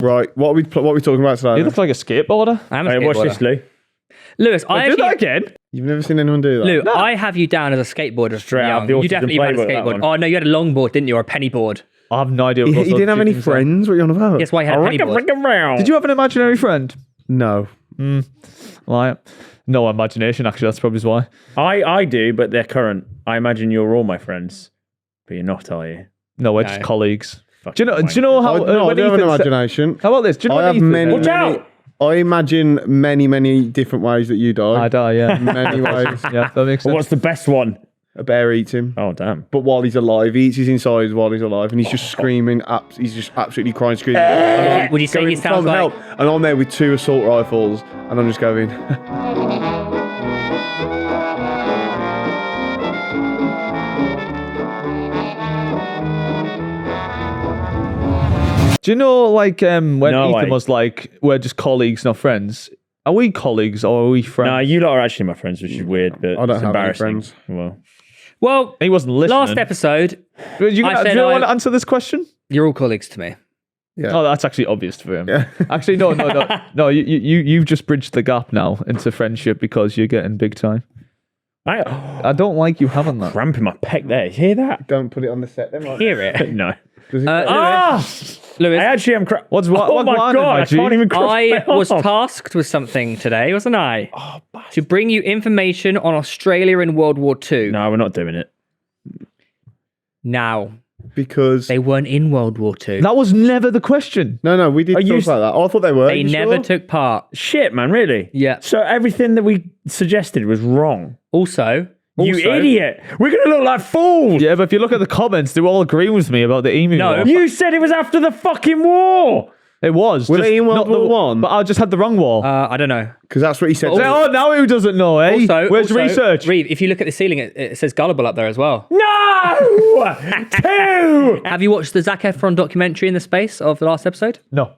Right, what are we talking about today? You look like a skateboarder. I'm a Hey, watch this, skateboarder. Lou. Lewis, I Do actually... that again. You've never seen anyone do that? Lou, I have you down as a skateboarder. Straight out of young. the You autism definitely had a playbook, that skateboard. one. Oh, no, you had a longboard, didn't you? Or a pennyboard. I have no idea. What He those didn't have two any things are. friends. What are you on about? Guess why he had a pennyboard? Did you have an imaginary friend? No. Like, no imagination. Actually, that's probably why. I do, but they're current. I imagine you're all my friends, but you're not, are you? No, we're just colleagues. Fuck Do you know how? No, I when don't have an Ethan said- imagination. How about this? Do you know I when have Ethan- many. Watch out! I imagine many different ways that you die. I die. Yeah. Many ways. Yeah, that makes sense. What's the best one? A bear eats him. Oh, damn. But while he's alive, he eats his insides while he's alive, and he's just screaming. He's just absolutely crying, screaming. Would you say he Going, sounds "Tom, like... help!" And I'm there with 2 assault rifles, and I'm just going. Do you know, like, when No, Ethan was like, we're just colleagues, not friends? Are we colleagues or are we friends? No, you lot are actually my friends, which is weird, but I don't it's have any embarrassing. friends. Well, Well, He wasn't listening. last episode, Do you, I do said you I- want to answer this question? you're all colleagues to me. Yeah. Oh, that's actually obvious for him. Yeah. Actually, no. You've just bridged the gap now into friendship because you're getting big time. I don't like you having that. cramping my pec there. You hear that? Don't put it on the set, then. Right? Hear it. No. Does it- Lewis, I actually am. What's oh my one, god! I G? can't even. cross I my was arm. tasked with something today, wasn't I? To bring you information on Australia in World War II. No, we're not doing it. Now, because they weren't in World War II. That was never the question. no, we did Are talk you about that. Oh, I thought they were. They You never sure? took part. Shit, man, really? Yeah. So everything that we suggested was wrong. Also, You idiot! We're gonna look like fools. Yeah, but if you look at the comments, they were all agreeing with me about the emu. No. war. You said it was after the fucking war. It was. Were they in World not the- War One? But I just had the wrong war. I don't know. Because that's what he said. Oh, now who doesn't know, eh? Where's Also, research? Reev, if you look at the ceiling, it says Gullible up there as well. No! Two! Have you watched the Zac Efron documentary in the space of the last episode? No.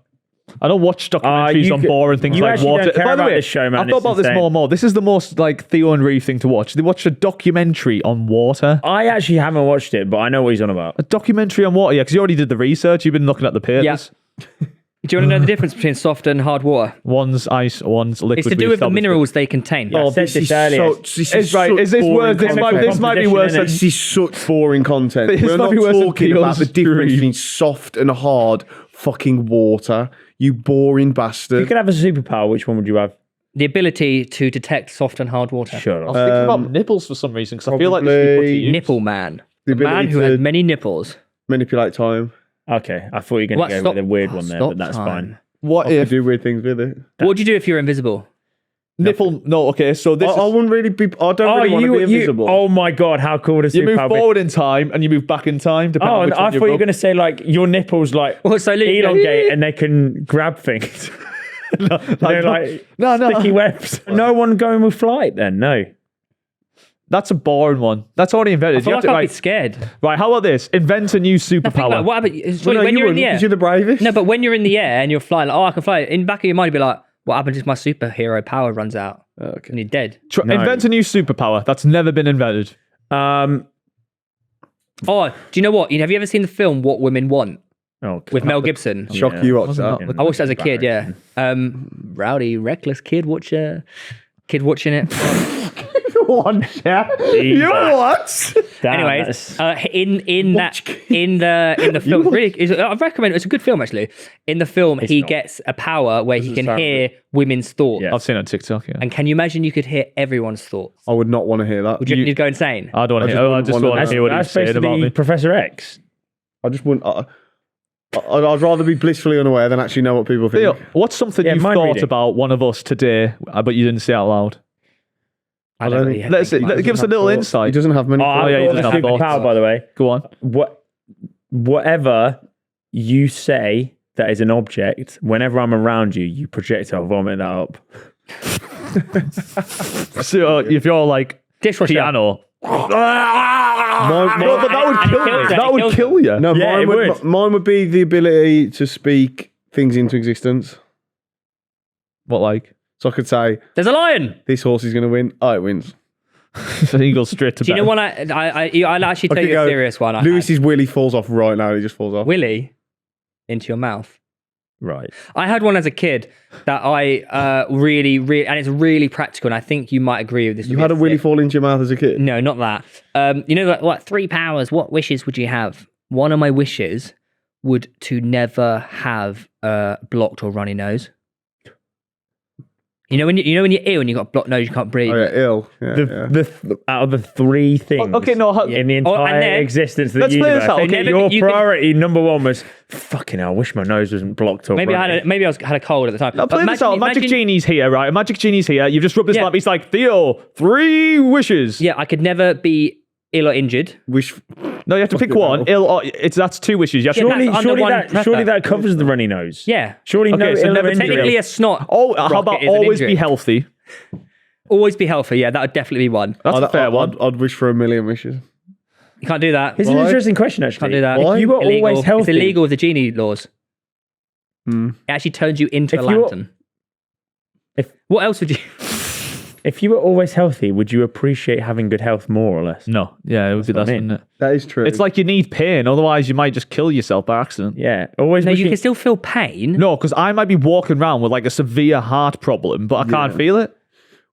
I don't watch documentaries you on could- boring things you like actually water. don't care By the about way, this show, man. I thought It's about this insane. more and more. This is the most like Theo and Reev thing to watch. They watched a documentary on water. I actually haven't watched it, but I know what he's on about. A documentary on water, yeah, because you already did the research. You've been looking at the papers. Yeah. Do you want to know the difference between soft and hard water? One's ice, one's liquid. It's to we do with the established minerals they contain. Yeah. I said this earlier. It's right. Is this worth? This might be worse than. This is such boring content. This We're might not be worse than talking about the Theo's difference dream. between soft and hard fucking water. You boring If bastard. you could have a superpower, which one would you have? The ability to detect soft and hard water. Shut I was up. thinking about nipples for some reason because I feel like this should be put to probably use. Nipple man. The A man ability who to has many nipples. manipulate time. Okay, I thought you were going What, to go stop- with a weird one there, stop but that's time. fine. What I if do weird things with it. What would you do if you're invisible? nipple? No, okay. So this I is, wouldn't really be. I don't really want to be invisible. Oh my god, how cool would a you move superpower be? forward in time and you move back in time. Depending Oh, on and which I one thought you were rub. going to say like your nipples like Oh, so Luke, elongate and they can grab things. They're like no. sticky webs. No one going with flight then? No. That's a boring one. That's already invented. I feel You like have to, I'd be right, scared. right, how about this? Invent a new Now think about superpower. it, what happened? Well, no, when you you're in wouldn't, the air. because you're the bravest. No, but when you're in the air and you're flying, like, oh, I can fly. In the back of your mind, you'd be like, what happens if my superhero power runs out? Okay. And you're dead. No. Invent a new superpower that's never been invented. Oh, do you know what? Have you ever seen the film What Women Want Oh, with Mel Gibson? Shock Yeah. you watch Wasn't that. that- I watched it as a kid, yeah. Rowdy, reckless kid watching it. You what? Anyways, in the film, really, I recommend it. It's a good film actually. In the film, he not. gets a power where he can sound hear women's thoughts. Yeah. I've seen it on TikTok. Yeah. And can you imagine you could hear everyone's thoughts? I would not want to hear that. Would you, you'd go insane? I don't want to I hear. I just just wouldn't want want to hear what he's that's saying about basically me. Professor X. I just wouldn't. I'd rather be blissfully unaware than actually know what people think. Theo, what's something Yeah, you've mind thought reading. about one of us today, but you didn't say out loud? I don't really Let's think about it. give us a little He insight. doesn't have many. Oh, yeah, he I've doesn't got have a thoughts. superpower, by the way. Go on. Whatever you say that is an object, whenever I'm around you, you projectile vomit that up. So if you're like Dishwasher. piano, Mine- no, but that would kill kills you. it, That it would kills kill you. No, Yeah, mine it would. would. Mine would be the ability to speak things into existence. What like? So I could say, There's a lion. this horse is going to win. Oh, it wins. So he goes straight to Do you bed. know what? I'll actually I tell could you a go, serious one. Lewis's willy falls off right now. He just falls off. Willy into your mouth. Right. I had one as a kid that I really, and it's really practical, and I think you might agree with this. You had a willy fall into your mouth as a kid? No, not that. You know, like what 3 powers? What wishes would you have? One of my wishes would to never have a blocked or runny nose. You know when you're ill and you got a blocked nose, you can't breathe. Oh, yeah, ill. Yeah, Out of the 3 things Okay, no. in the and entire then- existence of the Let's play this universe, out. Okay, your you can- priority number 1 was fucking hell, I wish my nose wasn't blocked up. Maybe I had a cold at the time. Now play But this out. Magic imagine- Genie's here, right? A Magic Genie's here. You've just rubbed his Yeah. lap. He's like, Theo, 3 wishes. Yeah, I could never be ill or injured. Wish. No, you have to pick Fucking one. hell. Ill or that's 2 wishes. You have to Yeah, surely, that's under surely, one that, pressure. surely that covers the runny nose. Yeah. Surely Okay, no so ill never or injury. Technically, a snot. Oh, how rocket about is an always be injury. healthy? Always be healthy. Yeah, that would definitely be one. That's a fair one. I'd wish for 1,000,000 wishes. You can't do that. It's an Why? interesting question, actually. Can't do that. Why? If you were Illegal. always healthy, It's illegal with the genie laws. Hmm. It actually turns you into If a you were- lantern. What else would you? if you were always healthy, would you appreciate having good health more or less? No. Yeah, it would be what that. I mean. Wouldn't it? That is true. It's like you need pain. Otherwise, you might just kill yourself by accident. Yeah, always. No, you wishing- can still feel pain. No, because I might be walking around with like a severe heart problem, but I can't feel it.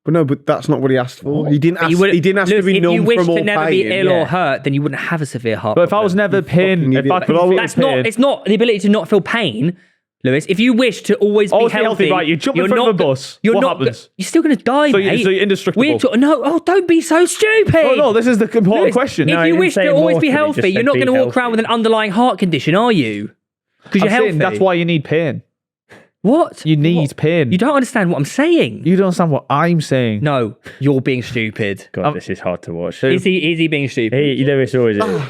But no, but that's not what he asked for. He didn't ask. You He didn't ask to be if you numb wish from all to never pain. be ill yeah. or hurt, then you wouldn't have a severe heart. But if I was problem. never pain, fucking if I idiot. could But I feel would- That's pain, not. It's not the ability to not feel pain, Lewis. If you wish to always be Always be healthy, healthy, right, you jump in you're front of not a go- bus. You're What not. happens? You're still going to die, So mate. you're indestructible. No, don't be so stupid. Oh no, this is the important Lewis, question. If No, you he wish didn't to say always be morphine, he just healthy, said you're not be going to walk healthy. around with an underlying heart condition, are you? Because you're I'm saying healthy. that's why you need pain. What? You need pain. You don't understand what I'm saying. You don't understand what I'm saying. No, you're being stupid. God, this is hard to watch. Is he being stupid? He Lewis always is.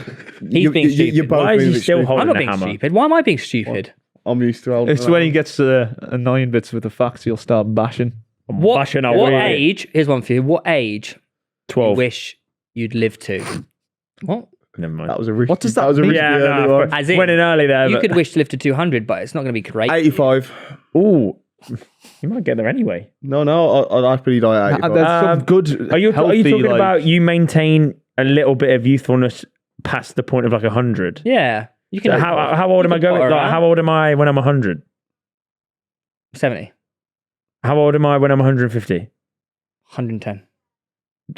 He's being stupid. You're both Why is being he a bit still stupid. holding I'm not the being hammer? stupid. Why am I being stupid? I'm used to it. It's when he gets annoying bits with the facts, he'll start bashing. What Bashing our what way. age? Here's one for you. What age do you 12. wish you'd live to? What? Never mind. That was a risky. What does that was a mean? risky Yeah, early no, one. As in, went in early there. You but- could wish to live to 200, but it's not going to be great. 85. Ooh, you might get there anyway. No, I'd happily die at 85. There's some Um, good. Are you healthy, talking like- about you maintain a little bit of youthfulness past the point of like 100? Yeah. You can. So how old am I going? Like, how old am I when I'm 100? 70. How old am I when I'm 150? 110.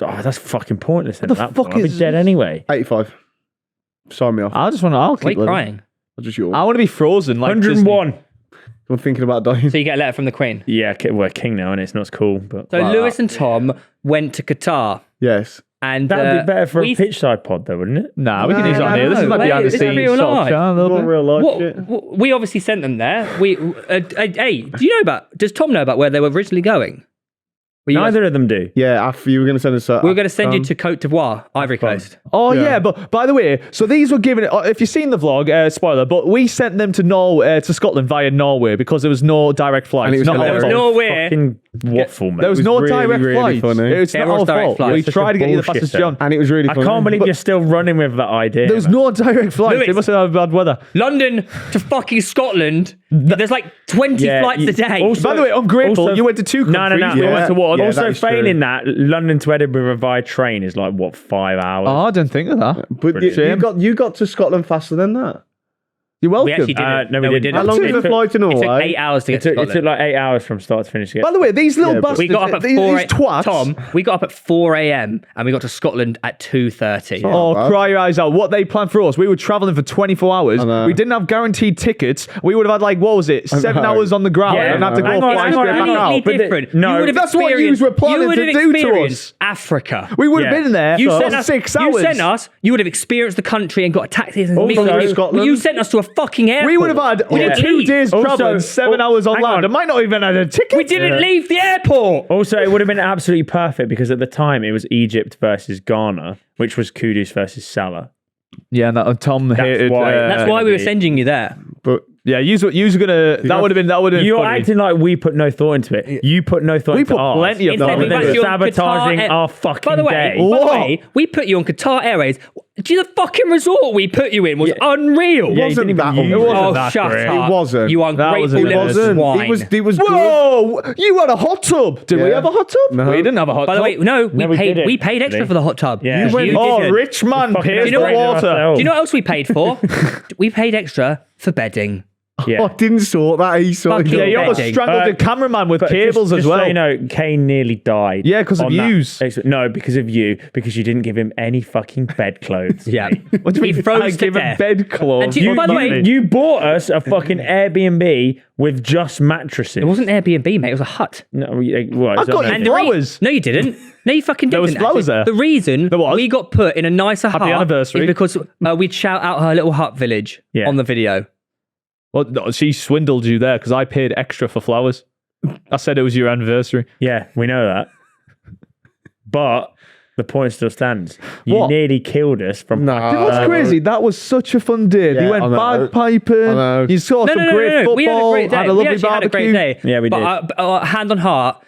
Oh, that's fucking pointless. Then, What at the that fuck point. I'll be is- dead anyway. 85. Sign me off. I just want to. I'll Why are keep you living. crying? I just yawn. I want to be frozen. Like 101. I'm thinking about dying. So you get a letter from the Queen. Yeah, we're king now, and it's not cool. But So Wow. Lewis and Tom went to Qatar, Yes. and that would be better for we- a pitch side pod, though, wouldn't it? Nah, we can Nah, use it on nah, here. This is no, my wait, behind the this is scenes real sort of life. chat a little Not bit. real life shit. What, we obviously sent them there. Hey, do you know about? Does Tom know about where they were originally going? Were you guys- Neither of them do. Yeah, after you were going to send us. we were going to send you to Cote d'Ivoire, Ivory Coast. Oh Yeah. yeah, but by the way, so these were given. If you've seen the vlog, spoiler, but we sent them to to Scotland via Norway because there was no direct flights. And it was Not our hilarious. fault. Nowhere. Fucking waffle, mate. There was was no really, direct really flights. funny. It's There not was our direct fault. flights. We Such tried a to get you the fastest bullshitter. jump. And it was really I funny. can't believe But you're still running with that idea. There was man. no direct flights. Lewis. They must have had bad weather. London to fucking Scotland. There's like 20 Yeah, flights a day. also- By the way, ungrateful. also- you went to 2 countries. No. We Yeah. went to 1. Yeah, Also, that is true. failing that, London to Edinburgh via train is like, what, 5 hours? Oh, I didn't think of that. But Shame. you got to Scotland faster than that. You're welcome. we actually didn't. no, we didn't. How long It did the took- flight to It took Norway? 8 hours to It get to took, Scotland. like 8 hours from start to finish. By the way, these little Yeah, but- bastards, We got up at these 4 twats. Tom, we got up at 4 a.m. and we got to Scotland at 2:30. Oh, bad. cry your eyes out. What they planned for us, we were traveling for 24 hours. I know. We didn't have guaranteed tickets. We would have had, like, what was it, 7 know. hours on the ground Yeah, and have to go hang on, fly hang straight on, back hang on. out. Completely But the- different. no, you would have that's what yous experienced- were planning you would to have do to experienced us. Africa. We would have Yeah. been there You for sent us 6 You hours. sent us. You would have experienced the country and got a taxi. And Also, Scotland. You sent us to a fucking airport. We would have had We didn't 2 leave. days Also- traveling, 7 hours on hang land. on. I might not even have had a ticket. We didn't leave the airport. Also, it would have been absolutely perfect because at the time it was Egypt versus Ghana, which was Kudus versus Salah. Yeah, and that, Tom hated. why- That's why we were be- sending you there. But yeah, you were gonna. That would have been. You're funny. acting like we put no thought into it. You put no thought We into put ours. plenty of Instead, thought we into put it. you on Sabotaging Qatar our fucking By the way, day. by the What? way, we put you on Qatar Airways. Do you know the fucking resort we put you in was unreal? Yeah, you wasn't didn't that even use unreal. it. Oh, that shut great. up. It wasn't. You That ungrateful wasn't- little it wasn't. swine. It was good. Whoa! You had a hot tub. Did we Yeah. have a hot tub? No. We didn't have a hot By tub. the way, no, we we paid. didn't, We paid extra actually. for the hot tub. Yeah. You You Oh, didn't. rich man Fucking pays you know for what- water. Do you know what else we paid for? We paid extra for bedding. Yeah. I didn't sort that. He sorted Fucking Yeah, you almost Bedding. strangled the cameraman with But cables as so well. you know, Kane nearly died. Yeah, 'cause of on that- yous. No, because of you. Because you didn't give him any fucking bedclothes. Yeah. What do you He mean? froze I to gave him death. bedclothes. And do you- by the way, You bought us a fucking Airbnb with just mattresses. It wasn't Airbnb, mate. It was a hut. No, well, I got you And the flowers. No, you didn't. No, you fucking didn't. There was flowers actually. there. The reason There was. we got put in a nicer hut anniversary. is because we'd shout out her little hut village Yeah. on the video. Well, no, she swindled you there because I paid extra for flowers. I said it was your anniversary. Yeah, we know that. But the point still stands. You What? nearly killed us from. Nah. It was crazy. That was such a fun day. Yeah, you went I know. I know. bagpiping. You saw some great football. We had a great day. Had a We lovely actually had a barbecue. great day. Yeah, we did. But hand on heart,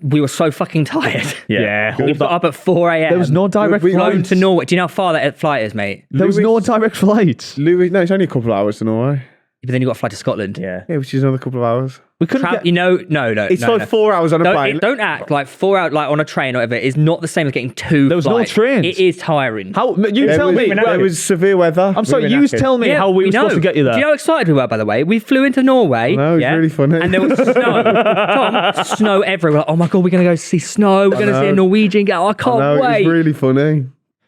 we were so fucking tired. Yeah. We got up at 4 a.m. There was no direct flown flights. to Norway. Do you know how far that flight is, mate? There was no direct flights. Louis, no, it's only a couple of hours to Norway. But then you got to fly to Scotland. Yeah. Yeah, which is another couple of hours. We couldn't No. It's no, like no. 4 hours on a plane. Don't act like 4 hours like on a train or whatever. It's not the same as getting two. There was no flights. trains. It is tiring. How you There tell was, me? there was severe weather. I'm sorry. were You knackered. tell me how we were supposed to get you there. Do you know how excited we were, by the way? We flew into Norway. No, it's really funny. And there was snow. Tom, snow everywhere. Oh my God, we're going to go see snow. We're going to see a know. Norwegian guy. I can't No, wait. it was really funny.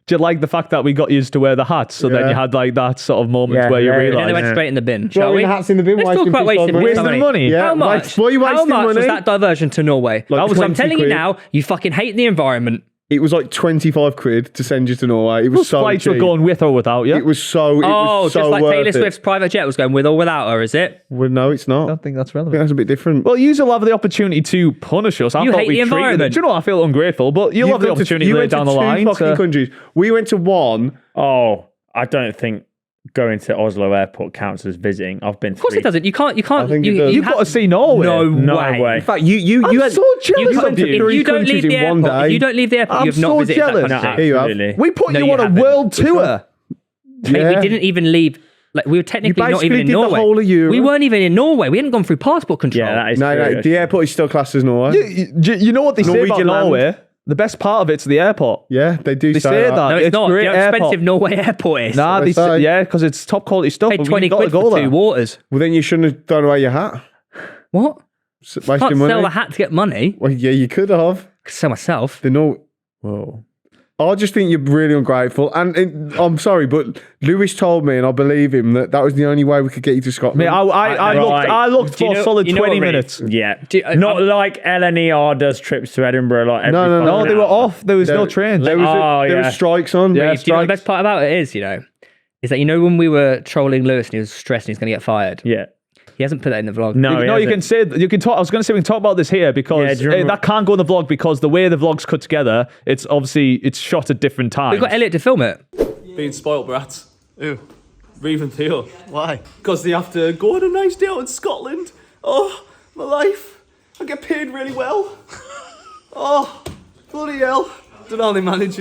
Do you like the fact that we got used to wear the hats, so then Yeah. you had like that sort of moment Yeah, where you yeah, yeah. And then they realised went straight in the bin. Shall Well, we? the hats in the bin, Let's talk wasting about people's wasting money. people's Wasting money. Yeah. How much? Why are you How wasting much was money? that diversion to Norway? Like I'm 20 telling you quid. now, you fucking hate the environment. It was like 25 quid to send you to Norway. It was those so flights cheap. were going with or without you. It was so. It Oh, was so just like worth Taylor it. Swift's private jet was going with or without her, is it? Well, no, it's not. I don't think that's I think relevant. that's a bit different. Well, you will have the opportunity to punish us. I You thought hate we the treated them. environment. Do you know what? I feel ungrateful, but you'll have the opportunity you later went to down the two line. fucking to- countries. We went to one. Oh, I don't think going to Oslo Airport counts as visiting. I've been. Of course it doesn't. You can't. I think it does. You've got to see Norway. No way. way. In fact, you I'm had so jealous went of to you. three If you don't countries leave the in one airport, day. if you don't leave the airport, I'm you've not so visited jealous. that No, country. Here you have. absolutely. We put No, you you on a haven't. world tour. Mate, we didn't even leave. Like we were technically not basically even in did the Norway. whole of Europe. We weren't even in Norway. We hadn't gone through passport control. Yeah, that is No, true. no, the airport is still classed as Norway. You know what they say about Norwegian land. Norway? The best part of it's the airport. Yeah, they do They say, say that. that. No, it's It's not. great You know how airport. expensive Norway airport is. Nah, They they say. yeah, because it's top quality stuff. Paid but 20 we've got quid to go for there. two waters. Well, then you shouldn't have thrown away your hat. What? Wasting Can't money. sell the hat to get money. Well, yeah, you could have. Could sell myself. The Nor- Whoa. I just think you're really ungrateful. And I'm sorry, but Lewis told me, and I believe him, that was the only way we could get you to Scotland. Mate, I looked Do you for a know- solid you know 20 what, Reev? minutes. Yeah. Do- Not like LNER does trips to Edinburgh like every No, No, fucking they were hour. off. There was no There- trains. There was, Oh, there yeah. was strikes on. Yeah. Do you know the strikes. best part about it is, is that when we were trolling Lewis and he was stressed and he's going to get fired. Yeah. He hasn't put that in the vlog. No, he you hasn't. can say you can talk. I was going to say we can talk about this here Yeah, because do you remember- that can't go in the vlog because the way the vlog's cut together, it's shot at different times. We've got Elliot to film it. Being spoiled brats. Who? Reev and Theo. Why? Because they have to go on a nice day out in Scotland. Oh, my life. I get paid really well. Oh, bloody hell. Don't know how they manage,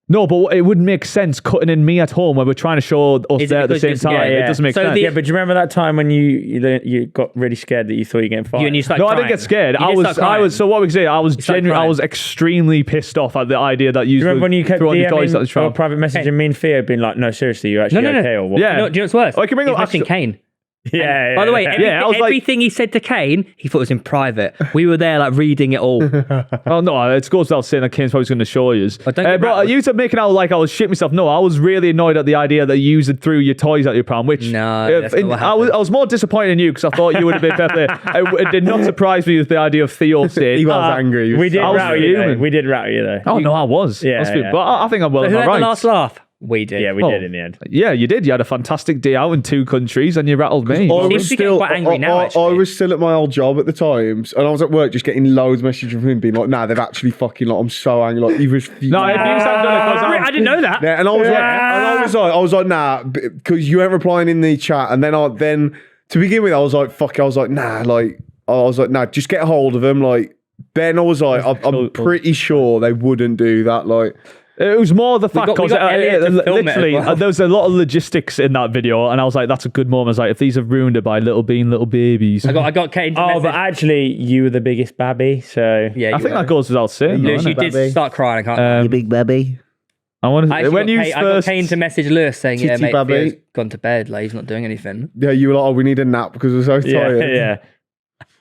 No, but it wouldn't make sense cutting in me at home where we're trying to show us Is it there at the because same it's- time. yeah, It doesn't make So sense. the- Yeah, but do you remember that time when you got really scared that you thought you were getting fired? You and you started No, I crying. didn't get scared. You I did was, start crying. So what we say? I was started genuinely, I crying. was extremely pissed off at the idea that you Do you remember when you kept threw on your toys at the DMing or tram. private messaging me and Theo being like, no, seriously, you actually No. okay or what? Yeah. Do you know what's worse? I can bring He's up messaging Kane. Yeah, By the way, Yeah, I was like- everything he said to Kane, he thought was in private. We were there, like, reading it all. Oh no, it goes without saying that Kane's probably going to show you. Oh, don't get But rattled. you said making out like I was shit myself. No, I was really annoyed at the idea that you threw your toys at your pram. Which No, that's not what I was more disappointed in you because I thought you would have been better. It did not surprise me with the idea of Theo saying He was angry. He was we did I was rattle you though. fuming. We did rattle you though. Oh no, I was. Yeah, I was fuming. yeah. But I think I'm well So in who my had right. the last laugh? We did. Yeah, we Oh. did in the end. Yeah, you did. You had a fantastic day out in 2 countries and you rattled me. I seems was to get still, quite angry now, I actually. was still at my old job at the times, and I was at work just getting loads of messages from him being like, "Nah, they've actually fucking like, I'm so angry." Like, he was. No, if you sound like I didn't know that. Yeah, and I was like, nah, because you weren't replying in the chat, and then to begin with, I was like, fuck, I was like, nah, just get a hold of them, like. Then I was like, I'm pretty sure they wouldn't do that, like. it was more the fact we because got Elliot to film it as literally well. there was a lot of logistics in that video, and I was like, that's a good moment. I was like, if these have ruined it by little babies, I got Kane to Oh, message. but actually, you were the biggest babby, so Yeah, I think that goes without saying. Lewis, though, you innit? did start crying. I can't. big baby. I want I to. When you I got first, Kane to message Lewis saying, "Yeah, Titty mate, babby. Theo's gone to bed. Like he's not doing anything." Yeah, you were like, oh, we need a nap because we're so Yeah, tired. yeah.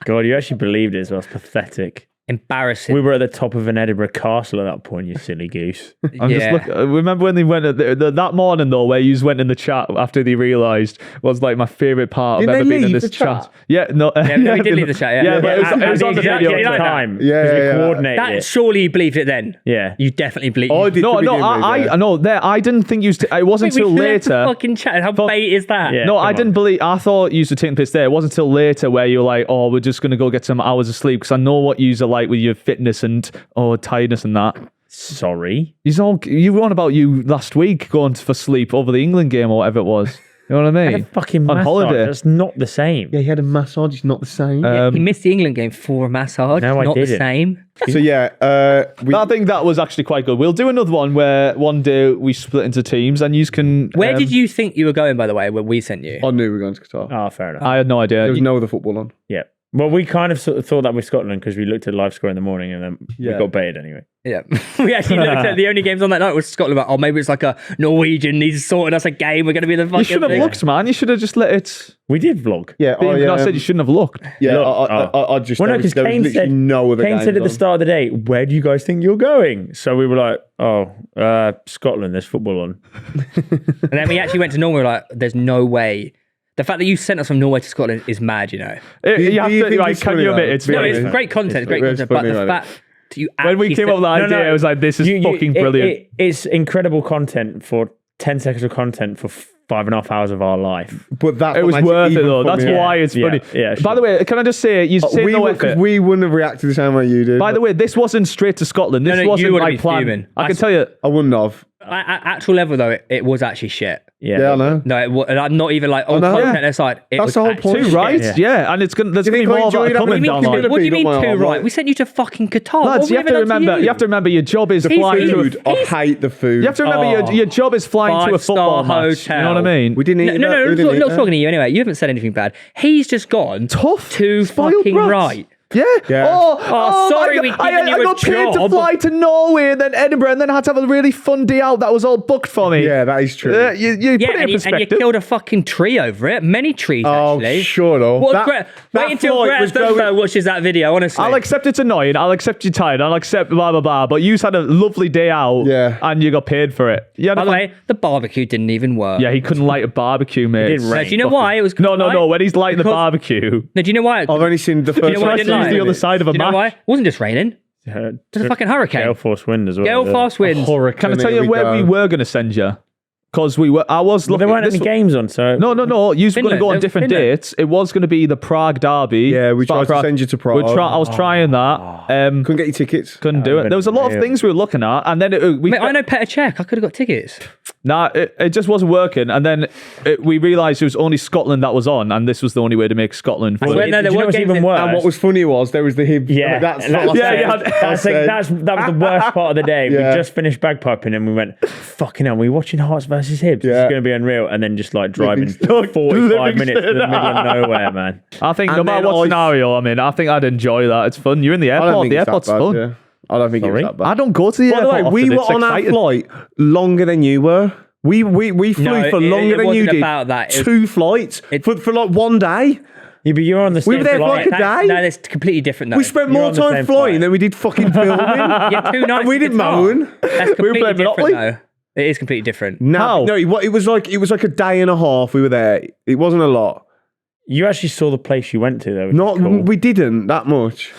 God, you actually believed it as well. It's pathetic. Embarrassing. We were at the top of an Edinburgh castle at that point, you silly goose. I'm just looking. Remember when they went that morning though, where you went in the chat after they realised was like my favourite part Didn't of ever they being in leave this the chat? Yeah, no, Yeah, no, we did leave the chat. Yeah, Yeah, but it was on the video Exactly at the time. Yeah, because we yeah. coordinated That it. surely you believed it then. Yeah. You definitely believed. I did. No, to no, begin with, yeah. I know there. I didn't think you. It wasn't Wait, until we left the later. fucking chat. How bait is that? Yeah. No, come I on. didn't believe. I thought you were taking piss there. It wasn't until later where you were like, "Oh, we're just gonna go get some hours of sleep," because I know what yous are like with your fitness and tiredness and that. Sorry. You were on about you last week going for sleep over the England game or whatever it was. You know what I I had mean? a fucking On massage. holiday. That's not the same. Yeah, he had a massage. It's not the same. Yeah, he missed the England game for a massage. No, I not the didn't. same. So yeah, I think that was actually quite good. We'll do another one where one day we split into teams and you can. Where did you think you were going, by the way, when we sent you? I knew we were going to Qatar. Oh, fair enough. I had no idea. There was no other football on. Yeah. Well, we kind of sort of thought that with Scotland because we looked at live score in the morning and then we got baited anyway. Yeah. We actually looked at the only games on that night was Scotland. Like, oh, maybe it's like a Norwegian. He's sorting us a game. We're going to be the fucking You should have thing. looked, man. You should have just let it. We did vlog. Yeah, I said you shouldn't have looked. Yeah, Look, I just. Well, no, there was because Kane literally said, no other Kane said at games the start of the day, where do you guys think you're going? So we were like, Scotland, there's football on. And then we actually went to Norway. We were like, there's no way. The fact that you sent us from Norway to Scotland is mad, you know. You have do you to, think like, it's can funny, you admit though? it's Be No, funny? it's honest. great content. It's great It's content. But funny, the right? fact you When we actually came up with that sent- idea, I was like, this is fucking brilliant. It's incredible content for 10 seconds of content for 5.5 hours of our life. But that It was worth it though. That's why it's Yeah, funny. yeah, By the way, can I just say, you say no effort. we wouldn't have reacted the same way you did. By the way, this wasn't straight to Scotland. This No, you wasn't would've like been planned. fuming. I can tell you. I wouldn't have. At actual level, though, it was actually shit. Yeah, I know. No, and I'm not even like, oh, know. content Yeah. aside. It That's was the whole actually point. Two shit. right? Yeah. Yeah, and there's gonna be think I more of enjoyed that that? coming What do you down mean the line. to What do you mean Beat up my two arm, right? like- We sent you to fucking Qatar. Lads, What you have have we to ever done remember. you? You have to remember. Your job is He's flying to. Food. I hate the food. You have to remember your job is flying to a football Five-star match. You know what I hotel. mean? We didn't eat No, that. We didn't eat not that. talking to you anyway. You haven't said anything bad. He's just gone Tough, too spoiled fucking brats. right. Yeah. Yeah. sorry, we've given you I a got paid to job. fly to Norway and then Edinburgh and then I had to have a really fun day out. That was all booked for me. Yeah, that is true. You Yeah, put it in and you perspective. killed a fucking tree over it. Many trees, Oh, actually. sure though. What, That wait until flight Garratt was going- watches that video, honestly. I'll accept it's annoying. I'll accept you're tired. I'll accept blah, blah, blah. But you had a lovely day out and you got paid for it. You had By a the fun- way, the barbecue didn't even work. Yeah, he couldn't light a barbecue, mate. didn't rain. Do you know why it was? No. When he's lighting the Because- barbecue. No, do you know why? I've only seen the first. you know why I Tries didn't to use like the it? other side of a Do you know match. why? It wasn't just raining. Just a fucking hurricane. Gale force wind as well. Gale fast winds. Can I tell you where we were going to send you? Because I was Well, looking. there weren't any this- games on, so... No. You were going to Finland. go on There was different Finland. dates. It was going to be the Prague derby. Yeah, we tried to Prague. send you to Prague. I was trying that. Couldn't get your tickets. Couldn't do it. been There was a lot of real. things we were looking at, and then Mate, I know Petr Cech. I could have got tickets. it just wasn't working. And then we realised it was only Scotland that was on, and this was the only way to make Scotland. Well, fully- no, there Do you know were what's games even in- worse? And what was funny was there was the Hibs. Yeah, that's and that's- yeah, I think that was the worst part of the day. Yeah. We just finished bagpiping and we went, fucking hell, we watching Hearts versus Hibs. This Yeah. is going to be unreal. And then just like driving Livingston. 45 minutes to the middle of nowhere, man. I think no And matter then what I- scenario I'm in, I think I'd enjoy that. It's fun. You're in the I don't airport. think The it's that airport's bad, fun. yeah. I don't think it was Sorry? that bad. I don't go to the By the airport. way, often. we were It's on our exciting. flight longer than you were. We flew No, for it- longer it than you wasn't did. about that. It was- 2 flights for like 1 day. Yeah, but you're on the same We were there for flight. like a day. No, that's completely different. Though. We spent You're more on the time same flying flight. than we did fucking filming. Yeah, 2 nights. And we in didn't Qatar. moan. That's were completely playing different, Monopoly. though. It is completely different. No, How? no, it was like a day and a half. We were there. It wasn't a lot. You actually saw the place you went to, though. which Not is cool. we didn't that much.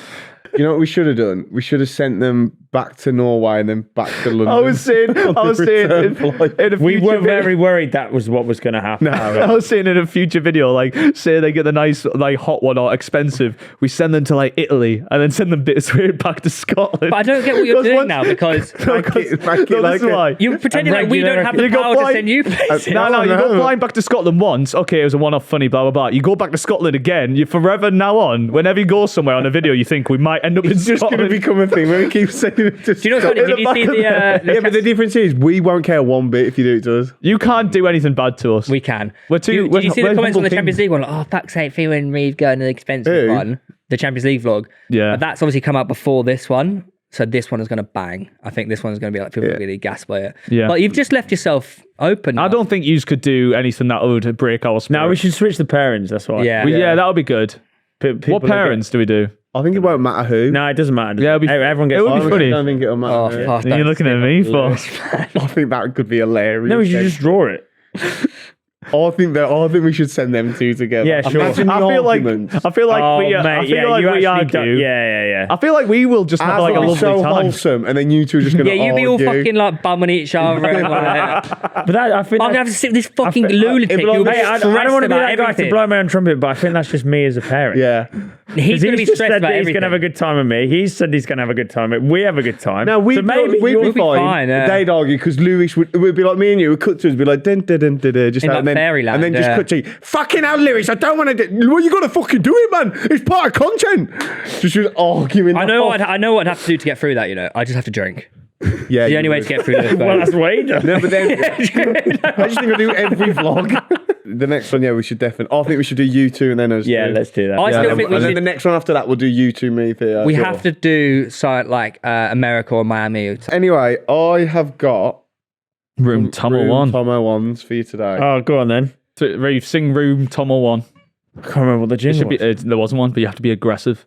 You know what we should have done? We should have sent them back to Norway and then back to London. I was saying On the return flight. in a We future were video- very worried that was what was going to happen. I was saying in a future video, like, say they get the nice, like, hot one or expensive, we send them to, like, Italy and then send them bittersweet back to Scotland. But I don't get what you're Because doing once- now because Make it No, like this is why. you're pretending like we regular- don't have the You go power to fly- send you places. No, you go no. flying back to Scotland once. Okay, it was a one-off funny, blah, blah, blah. You go back to Scotland again. You forever now on, whenever you go somewhere on a video, you think we might end up in It's just going to Scotland. become a thing where we keep sending it to Do you know what's funny? Did you see the Yeah, but the difference is we won't care one bit if you do it to us. You can't do anything bad to us. We can. We're too- Did you see the we're comments on the humble Champions kings. League one? Like, oh, fuck's sake, Theo and Reev going to the expensive Who? one. The Champions League vlog. Yeah. But that's obviously come out before this one. So this one is going to bang. I think this one is going to be like people are really gassed by it. Yeah. But you've just left yourself open. I don't think you could do anything that would break our spirit. No, we should switch the pairings. That's why. Yeah. Yeah, that would be good. What pairings do we do? I think it won't matter who. No, it doesn't matter. Yeah, it'll be- everyone gets. it would be I funny. don't think it'll matter. Oh, who. fuck. You're looking at me for. I think that could be hilarious. No, we should just draw it. I think we should send them two together. Yeah, sure. Imagine the I feel like arguments. I feel like Oh, we mate, I feel yeah, like you we actually argue. yeah. I feel like we will just have Ours like a will be lovely so time. wholesome, and then you two are just gonna Yeah, you be all argue. fucking like bumming each other. and like, But that, I think I'm gonna have to sit with this fucking lunatic. it'd be like, You'll be Mate, I stressed don't want to be about that guy to everything. blow my own trumpet, but I think that's just me as a parent. Yeah. He's gonna be just stressed said about that he's everything. gonna have a good time with me. He's said he's gonna have a good time. We have a good time. Now we'd so maybe we'd you'll be fine. fine, yeah. They'd argue because Lewis would be like me and you. Would cut to us, be like dun, dun, dun, dun, dun, just In out, like and then fairyland, and then just yeah. cut to you. Fucking hell, Lewis! I don't want to. Well, you got to fucking do it, man. It's part of content. Just arguing. I know what I'd have to do to get through that. You know, I just have to drink. Yeah, The only way to get through this. Well, that's way done. No, but then I just think I do every vlog. The next one, yeah, we should definitely. I think we should do you two and then us. Yeah, two. let's do that. I still And think we then should. the next one after that, we'll do you two, me, Theo. We have to do something like America or Miami. Anyway, I have got Room Tomo one. Tomo ones for you today. Oh, go on then. Reev, sing Room Tomo one. I can't remember what the It jingle should be. was. There wasn't one, but you have to be aggressive.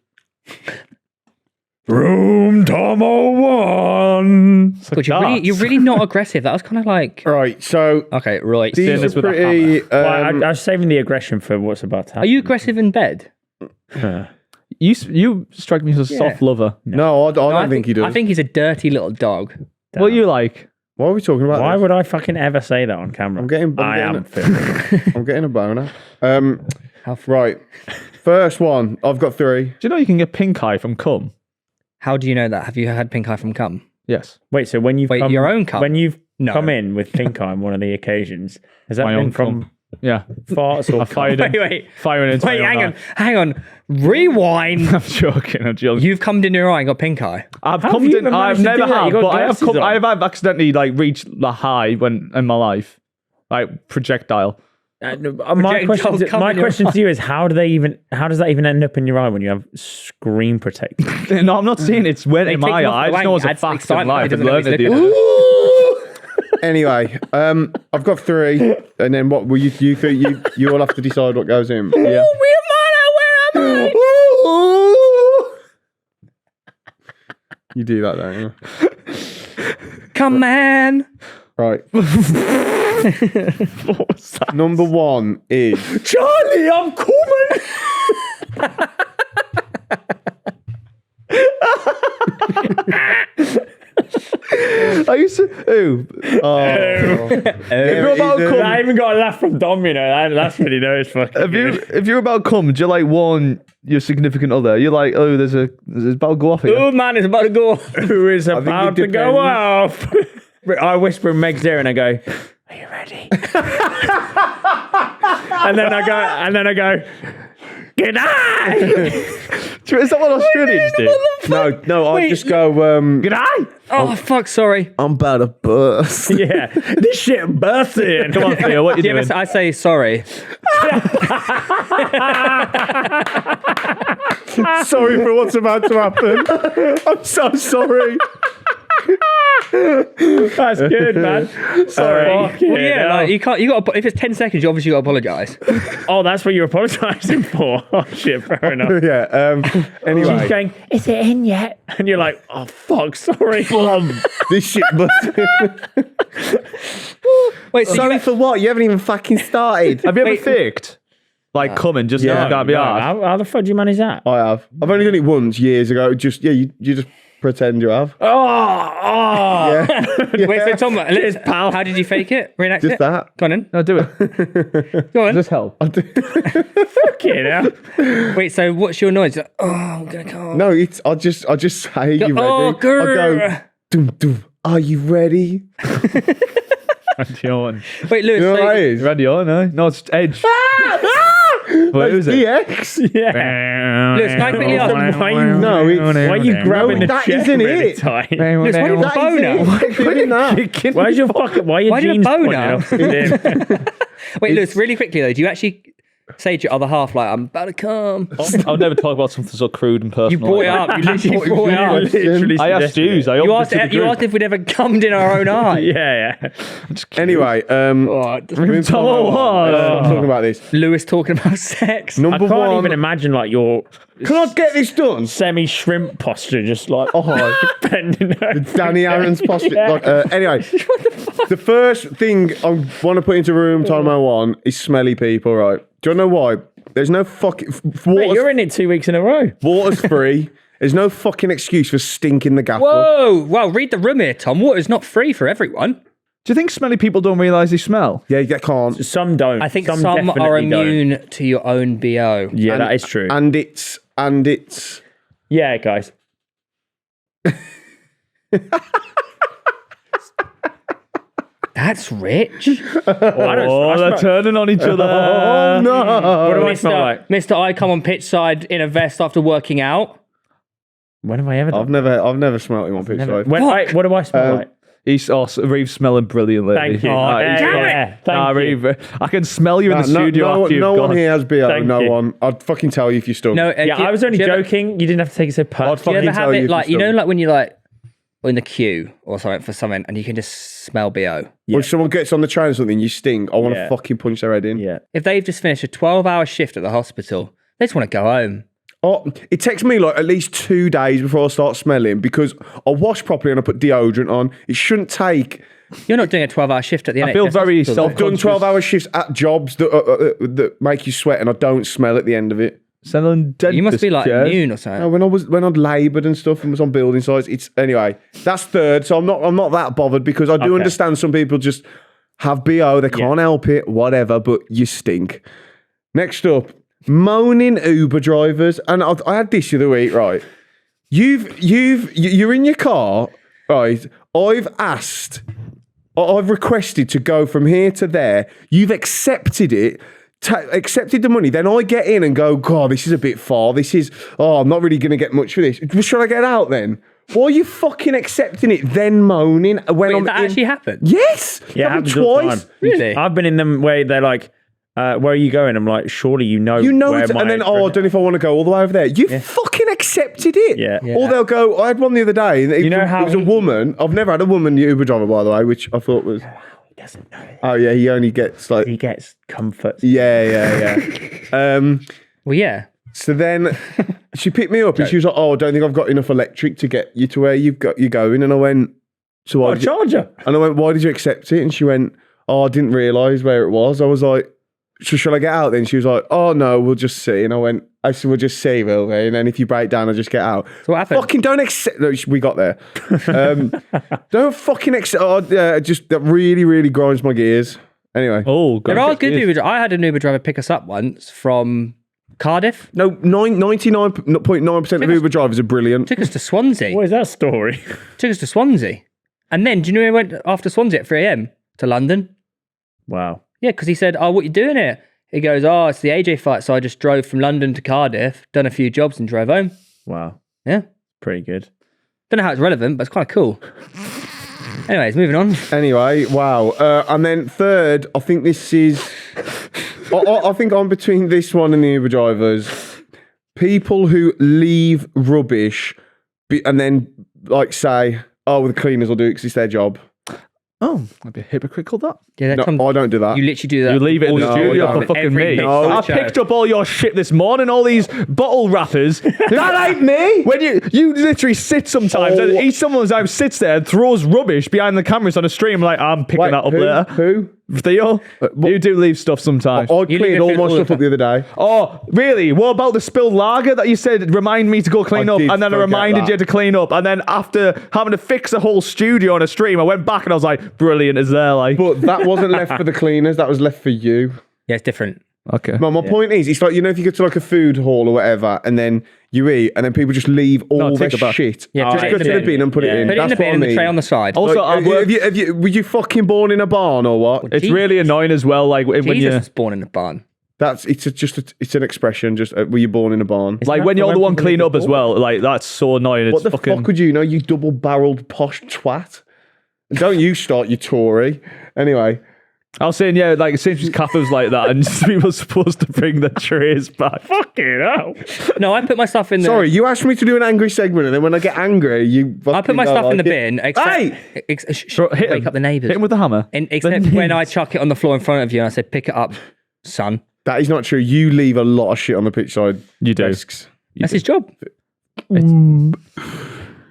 Room Tomo 1. But you're really not aggressive. That was kind of like. Right, so Okay, right. these this are with a pretty. Well, I was saving the aggression for what's about to happen. Are you aggressive in bed? You strike me as a soft lover. no, I don't think he does. I think he's a dirty little dog. What you like? Why are we talking about Why this? would I fucking ever say that on camera? I'm getting I'm getting a boner. How Right, first one. I've got three. Do you know you can get pink eye from cum? How do you know that? Have you had pink eye from cum? Yes. Wait, so when you've Wait, come, your own cum? when you've No. come in with pink eye on one of the occasions, has that My been own from cum. Yeah. farts or I fired it. Wait. Firing into Wait, my own hang on. Rewind. eye. I'm joking. You've cummed in your eye and got pink eye. I've How have come you in. even I've managed to never do that? had, You got but I have glasses come. on. I've accidentally like reached the high when in my life, like projectile. my question, Projectile cum my in your question to you is how does that even end up in your eye when you have screen protector? No, I'm not saying it's went in take my them off eye. I the just know wank, it's a adds fact of excitement, life. he I've doesn't know learned he's it. the looking. other day. Anyway, I've got three, and then what? Will you all have to decide what goes in. Yeah. Where am I? You do that, don't you? Come man. Right. What was that? Number one is Charlie, I'm coming. I used to. Ooh. If about cum- I even got a laugh from Dom, you know. That's really nice. Fucking If you're about cum, do you like warn your significant other? You're like, oh, there's about to go off again. Oh man, it's about to go. who is about to go off? I whisper in Meg's ear and I go, "Are you ready?" and then I go, "G'day." Is that what Australians do? no, I just go. G'day. Oh fuck, sorry. I'm about to burst. Yeah, this shit bursting. Come on, Theo, what you doing? I say sorry. Sorry for what's about to happen. I'm so sorry. That's good, man. Sorry. Well, yeah, like you can't. You got. If it's 10 seconds, you obviously got to apologise. Oh, that's what you're apologising for. Oh shit, fair enough. Yeah. She's Anyway, going, "Is it in yet?" And you're like, "Oh fuck, sorry." this shit busted. Wait, so Sorry for what? You haven't even fucking started. Have you ever faked? Like coming, just Yeah. yeah, can't be No, hard. how the fuck do you manage that? I have. I've only done it once years ago. Just you just pretend you have. Oh. Yeah. wait, so Tom, how did you fake it? Reenact Just it. that. Go on in. No, do it. Go on. Just help. Fucking hell. Wait, so what's your noise? Like, oh, I'm gonna come. No, it's I just say you ready. Oh, I go, grrr. dum, dum. Are you ready? Ready on. Wait, Lewis. You know so- what that is? Ready on, no? No, it's Edge. What is it? DX. Yeah. Lewis, can I quickly ask? Why you, No, it's- why are you grabbing the that chair isn't really it. tight? Lewis, why do you have a boner? Why's your fucking, why are your Why do you jeans have a pointing boner? off the lip? Wait, Lewis, really quickly though, do you actually say to your other half, like, I'm about to come. I'll never talk about something so crude and personal. You brought it up. You literally brought it up. Literally I asked suggested you. it. You asked if we'd ever cummed in our own eye. Yeah. Anyway, Oh, I'm talking about this. Lewis talking about sex. I Number can't one. even imagine like your Can I get this done? semi-shrimp posture, just like bending over. Danny Aaron's posture. Yeah. Anyway, the first thing I want to put into room time number one is smelly people, right? Do you know why? There's no fucking Mate, you're in it 2 weeks in a row. water's free. There's no fucking excuse for stinking the gaff up. Whoa! Well, read the room here, Tom. Water's not free for everyone. Do you think smelly people don't realise they smell? Yeah, you can't. Some don't. I think some definitely are don't. immune to your own BO. Yeah, that is true. And it's Yeah, guys. That's rich. Oh, they're turning on each other. oh no. What do I smell like? Mr. I come on pitch side in a vest after working out. When have I ever done? I've never smelt him on pitch side. What do I smell like? He's Reeve's smelling brilliant lately. Thank you. Oh, Yeah, he's- yeah. Thank you. Reeve, I can smell you in the studio after you've no gone. one here has BO. Thank no you. one. I'd fucking tell you if you stunk. No, Yeah, I was only joking. You didn't have to take it so I'd personally. Do you fucking ever tell have you it if like, you you know, stunk. like when you're like in the queue or something for something and you can just smell BO? Or if someone gets on the train or something, you stink. I want to Yeah. fucking punch their head in. Yeah. If they've just finished a 12-hour shift at the hospital, they just want to go home. Oh, it takes me like at least 2 days before I start smelling because I wash properly and I put deodorant on. It shouldn't take. You're not doing a 12-hour shift at the NHS. I feel very hospital, though. I've done self-conscious. 12-hour shifts at jobs that make you sweat and I don't smell at the end of it. Selling dentist You must be like chairs. immune or something. No, when I'd laboured and stuff and was on building sites, it's anyway. That's third, so I'm not that bothered because I do Okay. understand some people just have BO, they can't help it, whatever, but you stink. Next up, moaning Uber drivers, and I had this the other week, right? You're in your car, right? I've requested to go from here to there. You've accepted it. Accepted the money, then I get in and go, God, this is a bit far. I'm not really going to get much for this. Should I get out then? Why are you fucking accepting it, then moaning when Wait, I'm that in? actually happened? Yes, Yeah, it happened happens all the twice. time. Really? I've been in them where they're like, where are you going? I'm like, surely you know where it's, my and then I don't know if I want to go all the way over there. You fucking accepted it. Yeah. Or they'll go. I had one the other day. And it, You know how it was a he- woman. I've never had a woman Uber driver, by the way, which I thought was. He doesn't know. Oh yeah, he only gets like. He gets comfort. Yeah. Well, yeah. So then she picked me up and she was like, "Oh, I don't think I've got enough electric to get you to where you're going." And I went, "So why?" What, a charger? And I went, "Why did you accept it?" And she went, "Oh, I didn't realise where it was." I was like, "So shall I get out then?" She was like, "Oh no, we'll just see." And I went, "I said we'll just see, will we? And then if you break down, I'll just get out." So what happened? Fucking don't accept. No, we got there. Don't fucking accept. Oh, yeah, just that really grinds my gears. Anyway, Oh, There are good Uber drivers. I had an Uber driver pick us up once from Cardiff. no, 99.9% of Uber drivers are brilliant. Took us to Swansea. What is that story? Took us to Swansea. And then, do you know he went after Swansea at 3 a.m. to London? Wow. Yeah, because he said, "Oh, what you doing here?" He goes, "Oh, it's the AJ fight." So I just drove from London to Cardiff, done a few jobs and drove home. Wow. Yeah. Pretty good. Don't know how it's relevant, but it's kind of cool. Anyways, moving on. Anyway, wow. And then third, I think this is. I think I'm between this one and the Uber drivers. People who leave rubbish and then like say, "Oh, well, the cleaners will do it because it's their job." Oh, I'd be hypocritical that. Yeah, No, I don't do that. you literally do that. You leave it in the all studio time. for fucking Every me. single I show. picked up all your shit this morning, all these bottle wrappers. That ain't me. When you literally sit sometimes, and each someone sits there and throws rubbish behind the cameras on a stream, like, I'm picking that up later. Who? Theo, you do leave stuff sometimes. I You leave cleaned it all for my all the stuff up the other day. Oh, really? What about the spilled lager that you said remind me to go clean I up, did and then I forget reminded that. you to clean up, and then after having to fix a whole studio on a stream, I went back and I was like, brilliant, is there? Like, But that wasn't left for the cleaners. That was left for you. Yeah, it's different. okay. My point is, it's like, you know, if you go to like a food hall or whatever, and then you eat, and then people just leave all their take a bath. shit. Yeah, just put it go in to the the bin. bin and put it Yeah. in. Put it in That's the bin what and I the mean. tray on the side. Also, I work, Were you fucking born in a barn or what? it's really annoying as well. Like when Jesus you, was born in a barn. It's an expression. Just were you born in a barn? like when you're the one clean up as well. Like that's so annoying. It's What the fucking. fuck would you know? You double-barreled posh twat. Don't you start, you Tory. Anyway, I was saying, yeah, like St. Jude's Cafe was like that, and people were supposed to bring the trays back. Fucking hell. No, I put my stuff in the... Sorry, you asked me to do an angry segment, and then when I get angry, you... I put my stuff in the bin. Hit Wake up the neighbours. Hit him with the hammer. Except when I chuck it on the floor in front of you and I said, pick it up, son. That is not true. You leave a lot of shit on the pitch side. You do. Desks. That's his job.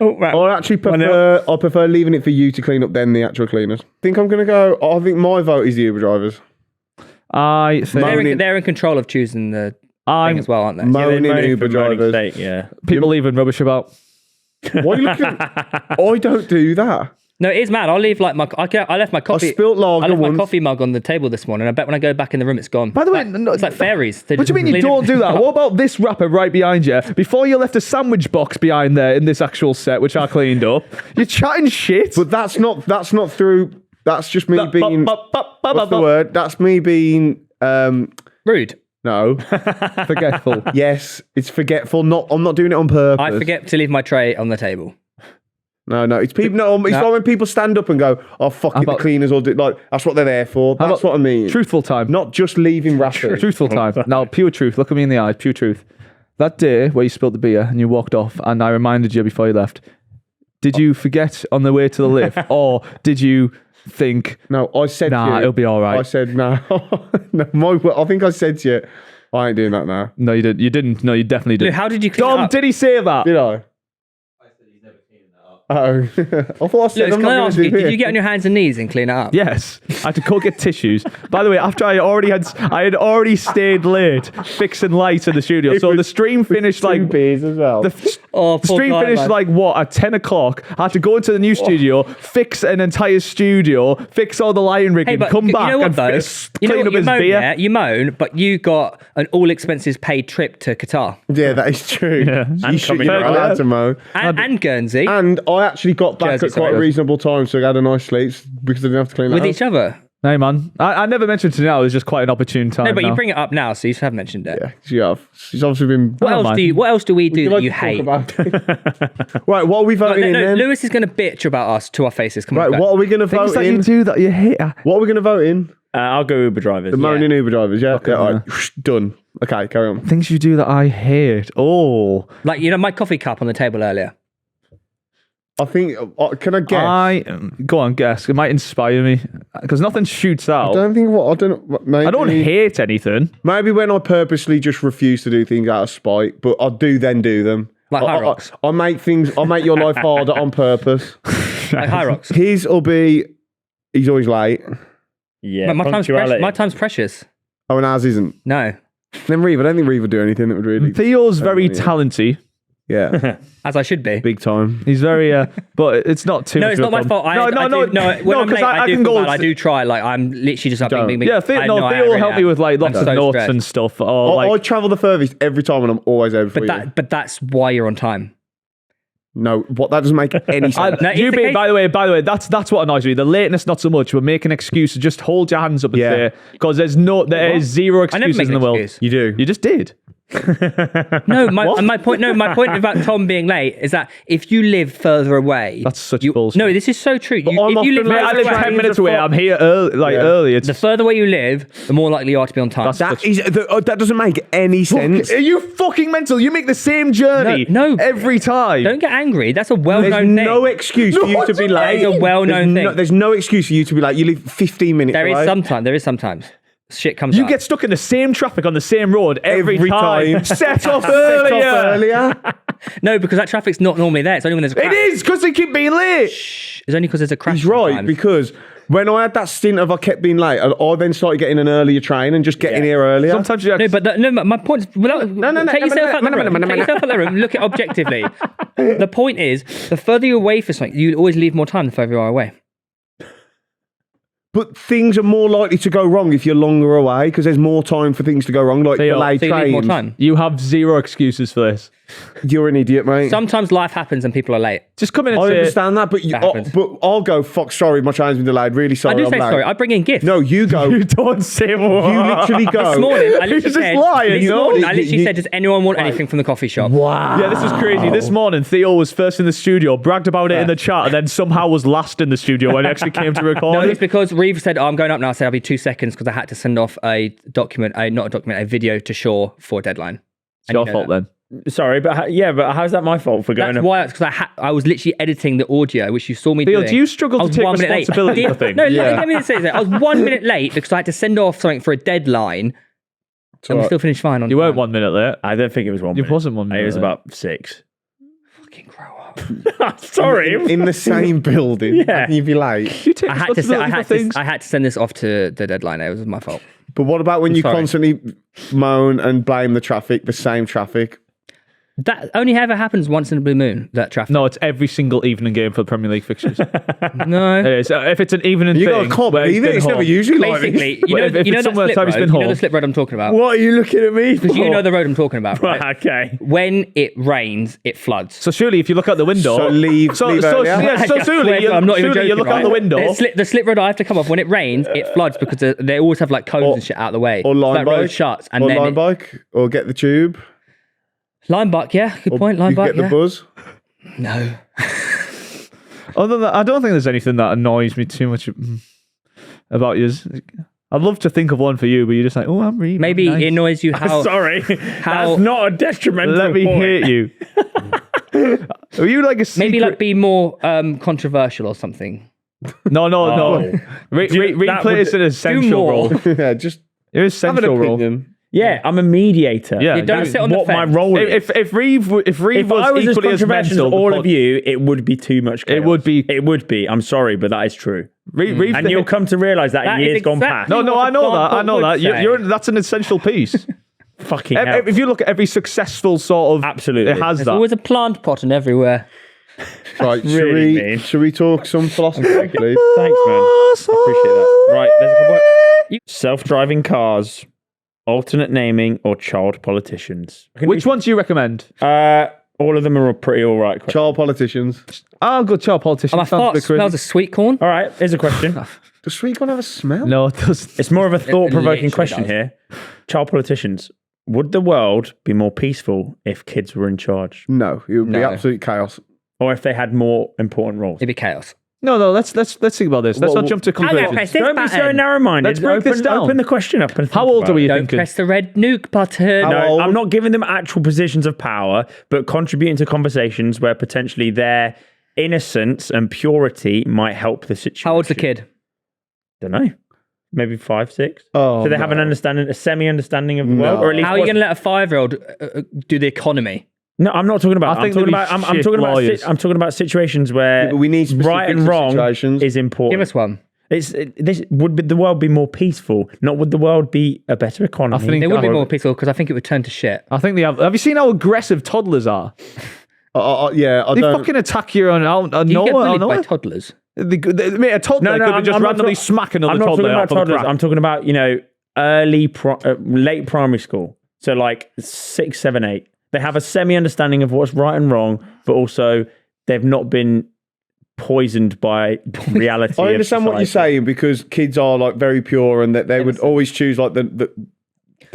Oh, right. I actually prefer leaving it for you to clean up than the actual cleaners. I think I'm going to go... I think my vote is the Uber drivers. I think... They're in control of choosing the thing as well, aren't they? Moaning Uber for moaning drivers. sake, yeah. People leaving rubbish about. Why are you looking I don't do that. No, it is mad. I'll leave like I left my coffee. I spilt lager I left my once. coffee mug on the table this morning. I bet when I go back in the room, it's gone. By the way, it's like fairies. They What do you just mean you clean don't it- do that? What about this wrapper right behind you? Before you left a sandwich box behind there in this actual set, which I cleaned up. You're chatting shit. But that's not through... That's just me being... What's the word? That's me being... Rude. No. Forgetful. Yes, it's forgetful. I'm not doing it on purpose. I forget to leave my tray on the table. No, it's people. No, it's like when people stand up and go, "Oh fuck it, the cleaners will do." Like that's what they're there for. That's what I mean. Truthful time. Not just leaving wrappers. Truthful time. Now, pure truth. Look at me in the eye. Pure truth. That day where you spilled the beer and you walked off, and I reminded you before you left. Did you forget on the way to the lift, or did you think? No, I said. Nah, it'll be all right. I said no. No, I think I said to you, I ain't doing that now. No, you didn't. You didn't. No, you definitely didn't. Dude, how did you clean it Dom, up? did he say that? Did I? Oh, I thought I said Lewis, I'm can I not ask going you, to do did you get on your hands and knees and clean it up? Yes, I had to go get tissues. By the way, after I had already stayed late fixing lights in the studio, so the stream finished like beers as well. the Oh, poor stream guy, finished man. like what at 10 o'clock. I had to go into the new studio, fix an entire studio, fix all the lighting rigging, come back you know what, and though? You know clean what, up you his moan, beer. yeah? You moan, but you got an all expenses paid trip to Qatar Yeah, that is true. Yeah. You should be coming allowed back. to mow. and Guernsey And I actually got back Jersey, at quite sorry. a reasonable time, so I had a nice sleep because I didn't have to clean that with up. each other. No, man. I never mentioned to now. It was just quite an opportune time. No, but now. you bring it up now, so you have mentioned it. Yeah, she have. She's obviously been. What else mind. do you? What else do we do Would that like you to talk hate? about? Right, what are we voting in then? Lewis is going to bitch about us to our faces. Come on, Right, go. what are we going to things vote that in? you do that you hate. What are we going to vote in? I'll go Uber drivers. The moaning Uber drivers, yeah? Okay, Yeah, all right. Done. Okay, carry on. Things you do that I hate. Oh, Like, my coffee cup on the table earlier. I think, can I guess? go on, guess. It might inspire me because nothing shoots out. I don't think maybe, I don't hate anything. Maybe when I purposely just refuse to do things out of spite, but I do then do them. Like High Rocks. I make your life harder on purpose. Like High Rocks. His will be, he's always late. Yeah, My time's punctuality. my time's precious. Oh, and ours isn't. No. Then Reev, I don't think Reev would do anything that would really. Theo's very yeah. talented. Yeah, As I should be. big time. He's very, but it's not too. No, much it's of not a my problem. fault. When I'm late, I do can feel go. bad. I do try. Like, I'm literally just like Don't. being. Yeah, Theo will help me with like lots of notes and stuff. Or I like, travel the furthest every time, and I'm always over for you. But that's why you're on time. No, what that doesn't make any sense. No, you it's the being, case- by the way, that's what annoys me. The lateness, not so much. We're making excuses. Just hold your hands up and Yeah. say, because there is zero I never excuses make in an the world. excuse. You do. You just did. No, my point about Tom being late is that if you live further away, That's such you, bullshit. No, this is so true. I'm If you often live late. Mate, I live further 10 away, minutes away. I'm here early. It's the further away you live, the more likely you are to be on time. That doesn't make any sense. Are you fucking mental? You make the same journey No, every time. Don't get angry. That's a There's well-known thing. no excuse for you to be late. It's a well-known thing. There's no excuse for you to be late. You live 15 minutes There away. is sometimes. Shit comes You up. get stuck in the same traffic on the same road every Every time. time. Set off Set earlier. off earlier. No, because that traffic's not normally there. It's only when there's a crash. It is because they keep being late. It's only because there's a crash. He's right, sometimes. because when I had that stint of I kept being late, I then started getting an earlier train and just getting here earlier. Sometimes you No, but my point is, take yourself out of the room, look at it objectively. The point is, the further you're away for something, you always leave more time the further you are away. But things are more likely to go wrong if you're longer away because there's more time for things to go wrong, like Theo, delayed So you leave more trains. time. You have zero excuses for this. You're an idiot, mate. Sometimes life happens and people are late. Just come in and I say, understand that, but That happens. but I'll go, fuck, sorry, my train's been delayed. Really sorry. I do I'm say late. sorry. I bring in gifts. No, you go. you don't say what. You literally go. This morning, I You're literally just said, lying, this you know? morning, I literally You- said, does anyone want anything from the coffee shop? Wow. Yeah, this was crazy. This morning, Theo was first in the studio, bragged about it in the chat, and then somehow was last in the studio when it actually came to record. No, it's because Reev said, I'm going up now. I said, I'll be 2 seconds because I had to send off a video to Shore for a deadline. It's your fault then. Sorry, but how's that my fault for going That's up? why, because I was literally editing the audio, which you saw me Theo, doing. do you struggle I to was take 1 minute late. responsibility for things? No, let me say that. I was 1 minute late because I had to send off something for a deadline. And we still finished fine on You time. weren't 1 minute late. I don't think it was 1 minute. It wasn't 1 minute. It was late. about 6. Fucking grow up. Sorry. In the same building. Yeah. How can you be late? You take I had responsibility for things. to send this off to the deadline. It was my fault. But what about when you sorry. constantly moan and blame the traffic, the same traffic? That only ever happens once in a blue moon, that traffic. No, it's every single evening game for the Premier League fixtures. No. It is. If it's an evening You thing, got a cop, where even it's never home. usually like this. Basically, you know, If it's that somewhere slip time he's road, been you know home. the slip road I'm talking about? What are you looking at me for? Because you know the road I'm talking about, right? Right, okay. When it rains, it floods. So surely, if you look out the window, So leave earlier. surely, I'm not even surely you joking, look out right? the window. The slip road I have to come off when it rains, it floods because they always have like cones and shit out of the way. Or So line that bike. road shuts, and Or then line bike. Or get the tube. line bike, yeah, good Or point. Line you bike, get the yeah. buzz. No, Other than that, I don't think there's anything that annoys me too much about you. I'd love to think of one for you, but you're just like, oh, I'm Reev. maybe nice. it annoys you how. Sorry. how- That's not a detrimental Let me point. hate you. Are you like a secret? Maybe like be more controversial or something. No. Reev that plays would- an essential more. role. Yeah, just You're an have an essential role. opinion. Yeah, I'm a mediator. Yeah, You don't you- sit on the What my fence. role is. If Reev If was I was as equally as controversial mental, as all of you, it would be too much chaos. It would be. It would be. I'm sorry, but that is true. Reev, And you'll come to realise that, That in is years gone exactly- past. No, what I know the that. I know would that. say. That's an essential piece. Fucking hell. If you look at every successful sort of, Absolutely. it has There's that. always a plant pot and everywhere. Right, Really mean. should we talk some philosophy, please? Thanks, man. I appreciate that. Right, there's a couple. Self-driving cars, alternate naming, or child politicians. Which ones do you recommend? All of them are pretty all right. Questions. Child politicians. I'll go child politician. My Sounds a fart bit crazy. smells of sweet corn. All right, here's a question. Does sweet corn have a smell? No, it doesn't. It's more of a thought-provoking literally question does. here. Child politicians. Would the world be more peaceful if kids were in charge? No, it would be No. absolute chaos. Or if they had more important roles? It'd be chaos. No. Let's think about this. Let's Well, not jump to I'm gonna conclusions. press this Don't be so button. narrow-minded. Let's break this down. Open the question up. And How think old about are we it. Don't thinking? press the red nuke button. How No, old? I'm not giving them actual positions of power, but contributing to conversations where potentially their innocence and purity might help the situation. How old's the kid? Don't know. Maybe 5, 6. Oh, Do they have an understanding, a semi-understanding of the world, No. or at least How are you going to let a 5-year-old do the economy? No, I'm not talking about. I think I'm talking they'd be about. I'm shit talking about. lawyers. I'm talking about situations where but we need specific right and wrong situations. is important. Give us one. This would the world be more peaceful? Not would the world be a better economy? I think- It would be Or- more peaceful because I think it would turn to shit. I think they have. Have you seen how aggressive toddlers are? Yeah, I They don't. fucking attack you on You get nowhere. bullied by toddlers. Mate, a toddler could I'm just not randomly talk- smack another I'm not toddler talking about off on the toddlers. crack. I'm talking about late primary school. So like 6, 7, 8. They have a semi-understanding of what's right and wrong, but also they've not been poisoned by reality. I of understand what you're society. saying because kids are like very pure and that they would always choose like the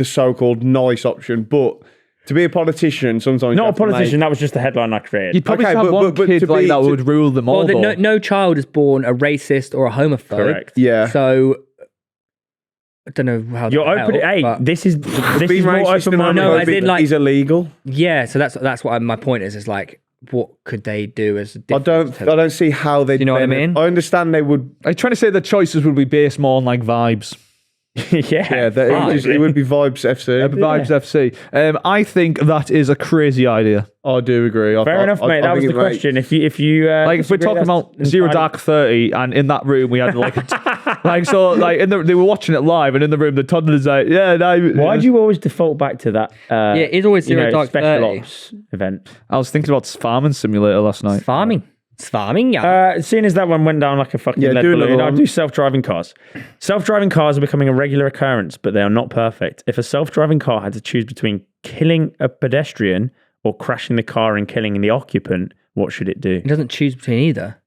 so-called nice option. But to be a politician, sometimes you Not a have to politician. That was just the headline I created. You'd probably Okay, have but- one but kid to like be- that to- would rule them all. Well, though. no child is born a racist or a homophobe. Correct. Yeah. So I don't know how. You're that open. helped, Hey, but- this is Being more racist and open-minded. No, as in, like- is illegal. yeah. So that's what my point is like, what could they do as? A I difference to- don't see how they. you know what I mean? I understand they would. Are you trying to say the choices would be based more on like vibes? Yeah, it would be Vibes FC. Vibes FC. I think that is a crazy idea. I do agree. Fair enough, mate. That was the question. If you Like if we're talking about Zero Dark 30, and in that room we had like, they were watching it live, and in the room the toddler's like, yeah, no. why do you always default back to that? Yeah, it's always Zero Dark special 30. ops event. I was thinking about Farming Simulator last night. It's farming. It's farming, yeah. Seeing as that one went down like a fucking Yeah, lead do another balloon, I'll one. do self-driving cars. Self-driving cars are becoming a regular occurrence, but they are not perfect. If a self-driving car had to choose between killing a pedestrian or crashing the car and killing the occupant, what should it do? It doesn't choose between either.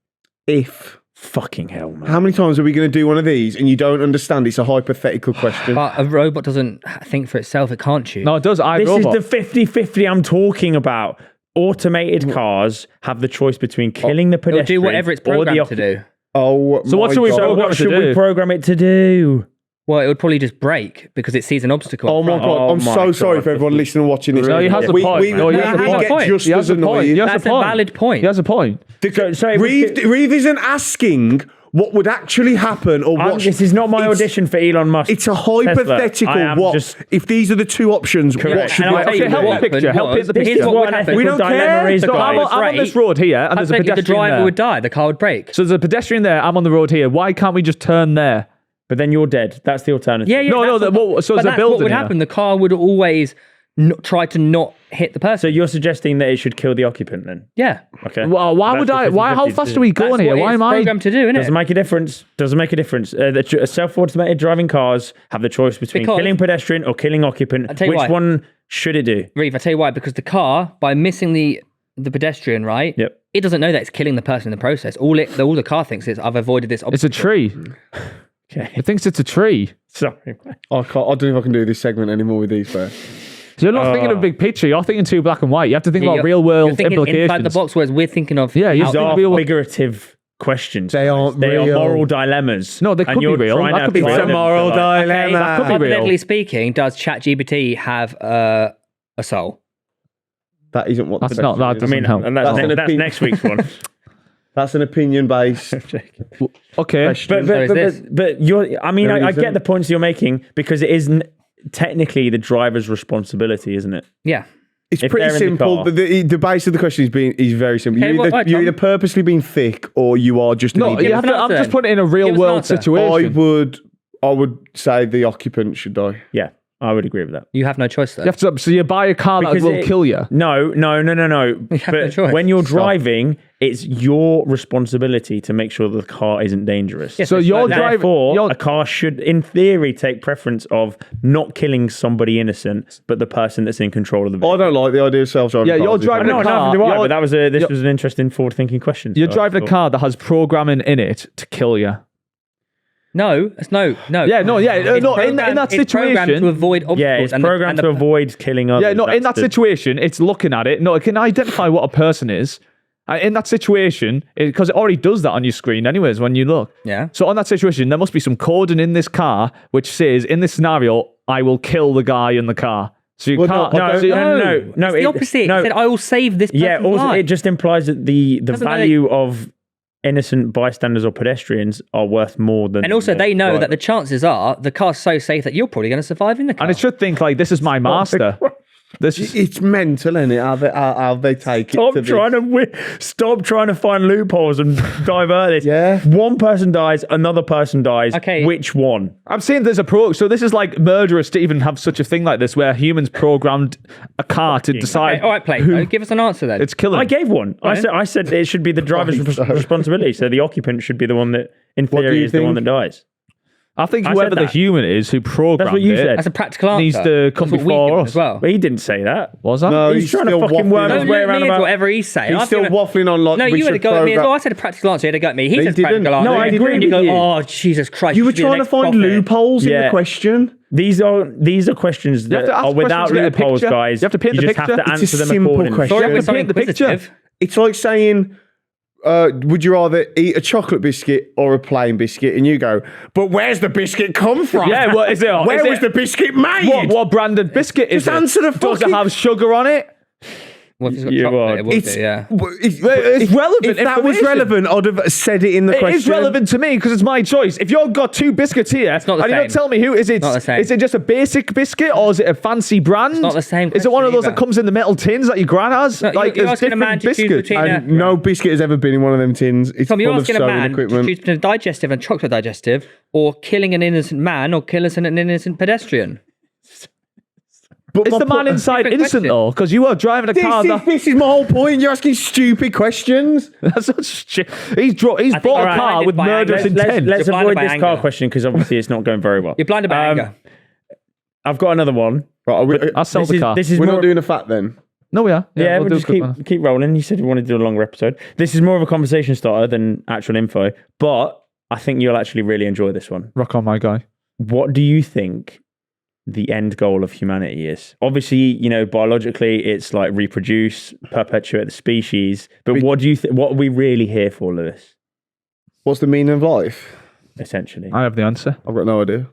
If Fucking hell, man. how many times are we going to do one of these and you don't understand? It's a hypothetical question. But a robot doesn't think for itself. It can't choose. No, it does. This iRobot. is the 50-50 I'm talking about. Automated cars have the choice between killing the It'll pedestrian do whatever it's or the programmed to do. Oh, So what's my we God. So program what it to should we do? program it to do? Well, it would probably just break because it sees an obstacle. Oh my God! Oh I'm my so sorry God. for everyone listening and watching this. No, he has a we, point. We, No, he we, has a we point. get just He has as a point. annoyed. He has That's a a point. valid point. He has a point. So Reev isn't asking what would actually happen or what. this is not my it's- audition for Elon Musk. It's a hypothetical. I am What just- if these are the two options? What Correct. should And we I'll tell you Okay, help what me picture. happened Help paint the was- picture. here's what What would an happen. ethical We don't dilemma care. is, The So car I'm would on break. this road here, and there's a Hypothetically, the pedestrian driver there. would die. The car would break. So there's a pedestrian there. I'm on the road here. Why can't we just turn there? But then you're dead. That's the alternative. Yeah, yeah. No, that's no, what- so but there's a that's building what would here. happen. The car would always try to not hit the So person. you're suggesting that it should kill the occupant then? Yeah. Okay. Well, why That's would I? because Why? you How have fast to- are we That's going here? what Why it's am I? programmed to do, innit? Doesn't make a difference. Doesn't make a difference. The self-automated driving cars have the choice between Because- killing pedestrian or killing occupant. tell you Which why. one should it do? Reeve, I tell you why. Because the car, by missing the pedestrian, right? Yep. It doesn't know that it's killing the person in the process. All the car thinks is, I've avoided this It's a obstacle. tree. Okay. It thinks it's a tree. Sorry. I don't know if I can do this segment anymore with these guys. So you're not thinking of big picture. You're thinking too black and white. You have to think about You're- real you're world thinking implications. inside the box, whereas we're thinking of Yeah, you out- These are real- figurative questions. They aren't They are real. moral dilemmas. No, they And could be you're real. trying That to could be apply real. them to, Moral like- dilemma. Okay, could be real. hypothetically speaking, does ChatGPT have a soul? That isn't what. That's the not- that I doesn't mean, help. and that's, That's an that's opinion. next week's one. That's an opinion-based Okay. question. So is this. But you're. I mean, There I isn't. get the points you're making because it is technically the driver's responsibility, isn't it? Yeah. It's if pretty they're in the simple. car. But the base of the question is very simple. Okay, You're, well, either, right, you're Tom. either purposely being thick or you are just an No, idiot. you have us to, an I'm answer just then. putting it in a real Give us an world answer. situation. I would say the occupant should die. Yeah, I would agree with that. You have no choice though. You have to, so you buy a car that Because will it- kill you. No. have no But choice. when you're driving, it's your responsibility to make sure that the car isn't dangerous. Yes, So it's you're like that. driving. Therefore, you're- a car should, in theory, take preference of not killing somebody innocent, but the person that's in control of the vehicle. I don't like the idea of self-driving Yeah, cars. you're driving No, a car. neither do I, You're- but that was this was an interesting forward-thinking question. You're so I driving a thought- car that has programming in it to kill you. No, it's no. Yeah, no, yeah, It's no. In programmed- that it's programmed situation, to avoid obstacles. Yeah, it's and programmed to avoid killing others. yeah, no. In that That's the- situation, it's looking at it. No, it can identify what a person is. In that situation, because it already does that on your screen, anyways, when you look. Yeah. So on that situation, there must be some coding in this car which says, in this scenario, I will kill the guy in the car. So you Well, can't. no, so you- no. It's the opposite. No. It said, I will save this person's Yeah, also life. it just implies that the Doesn't know value of innocent bystanders or pedestrians are worth more than. And also, they know driver. that the chances are the car's so safe that you're probably going to survive in the car. And it should think like, this is my master. This is, It's mental, isn't it? How they take Stop it to trying stop trying to find loopholes and divert this. Yeah. One person dies, another person dies. Okay. Which one? I'm saying there's a so this is like murderous to even have such a thing like this where humans programmed a car to decide Okay, all right, play. who Give us an answer then. it's killing. I gave one. Right. I said it should be the driver's responsibility. So the occupant should be the one that, in What do theory, you is the one think? that dies. I think I whoever said the that. human is who programmed That's what you it said. That's a practical answer. needs to come That's what we before give us. as well. But he didn't say that. Was that? No, He's trying to still fucking waffling worm on. his way around Don't about. whatever he's saying. He's I've still given- waffling on like No, we you had should a go at me as program- well. I said a practical answer. You had a go at me. He He says didn't. practical answer. No, I And agree you go, with you. oh, Jesus Christ. You were should be the trying to next find prophet. loopholes in Yeah. the question. These are questions You have that to ask are without questions, get a loopholes, picture. guys. You have to paint the just have picture. to It's a answer them simple accordingly. question. Sorry, You we're have to so paint the picture. inquisitive. It's like saying, would you rather eat a chocolate biscuit or a plain biscuit? And you go, but where's the biscuit come from? Yeah, what is it? Where Is was it- the biscuit made? What branded biscuit is Just it? answer the Does it fucking- have sugar on it? Well, if it's got You chocolate, are- it would It's, do, yeah. It's relevant If that was information. relevant, I'd have said it in the It question. is relevant to me because it's my choice. If you've got two biscuits here, not the and you don't same. tell me who is it? Not the same. Is it just a basic biscuit or is it a fancy brand? It's not the same Is it one of those question that comes in the metal tins that your gran has? No, like you're there's asking a man different to choose biscuits. between And no biscuit has ever been in one of them tins. It's Tom, you're full of asking a sewing man equipment. to choose between a digestive and a chocolate digestive, or killing an innocent man, or killing an innocent pedestrian. But Is my the man point- inside different innocent question. though? Because you are driving a car that. this is my whole point. You're asking stupid questions. That's such shit. He's bought think a you're car blinded with by murderous anger. intent. Let's You're blinded avoid by this car anger. question because obviously it's not going very well. You're blinded by anger. I've got another one. Right, I'll sell This the is, car. this is we're more, not doing a fact then. No, we are. Yeah, we'll we'll do a just quick one. keep rolling. You said you wanted to do a longer episode. This is more of a conversation starter than actual info, but I think you'll actually really enjoy this one. Rock on, my guy. What do you think the end goal of humanity is? Obviously, you know, biologically, it's like reproduce, perpetuate the species. But what do you think? What are we really here for, Lewis? What's the meaning of life? essentially. I have the answer. I've got no idea.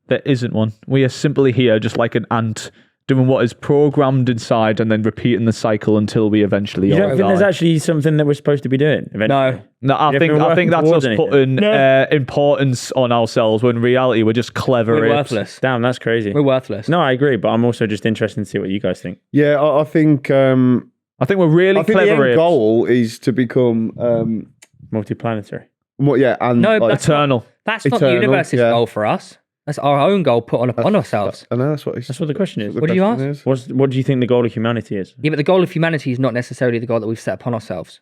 There isn't one. We are simply here just like an ant doing what is programmed inside and then repeating the cycle until we eventually You all don't think die. there's actually something that we're supposed to be doing? Eventually? No. No, I You think reckon we're that's working us towards anything? putting No. importance on ourselves when in reality we're just clever We're apes. worthless. Damn, that's crazy. We're worthless. No, I agree, but I'm also just interested to see what you guys think. Yeah, I think. I think we're really I think the clever end apes. goal is to become. Multiplanetary. Yeah, and No, like, that's not- Eternal. That's not the Eternal, universe's yeah. goal for us. That's our own goal put on ourselves. I know that's what. That's what the question is. What do you ask? What do you think the goal of humanity is? Yeah, but the goal of humanity is not necessarily the goal that we've set upon ourselves.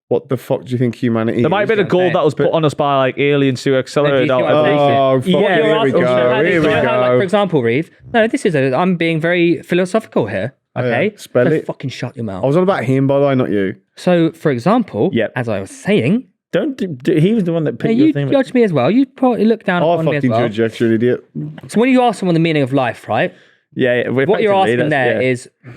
What the fuck do you think humanity? There might have been a what I'm goal saying. that was put on us by like aliens who accelerated No, do you see our what I'm evolution. Oh, fuck, Yeah, here we asking- go. Here we like, for go. example, Reev. No, this is I'm being very philosophical here. Okay, yeah. Spell So it. Fucking shut your mouth. I was on about him, by the way, not you. So, for example, Yep. as I was saying, Don't do, he was the one that picked you your thing. judge me as well. You probably look down I on me as fucking well. judge you, actually, an idiot. So when you ask someone the meaning of life, right? Yeah, What you're effectively, asking that's- there yeah.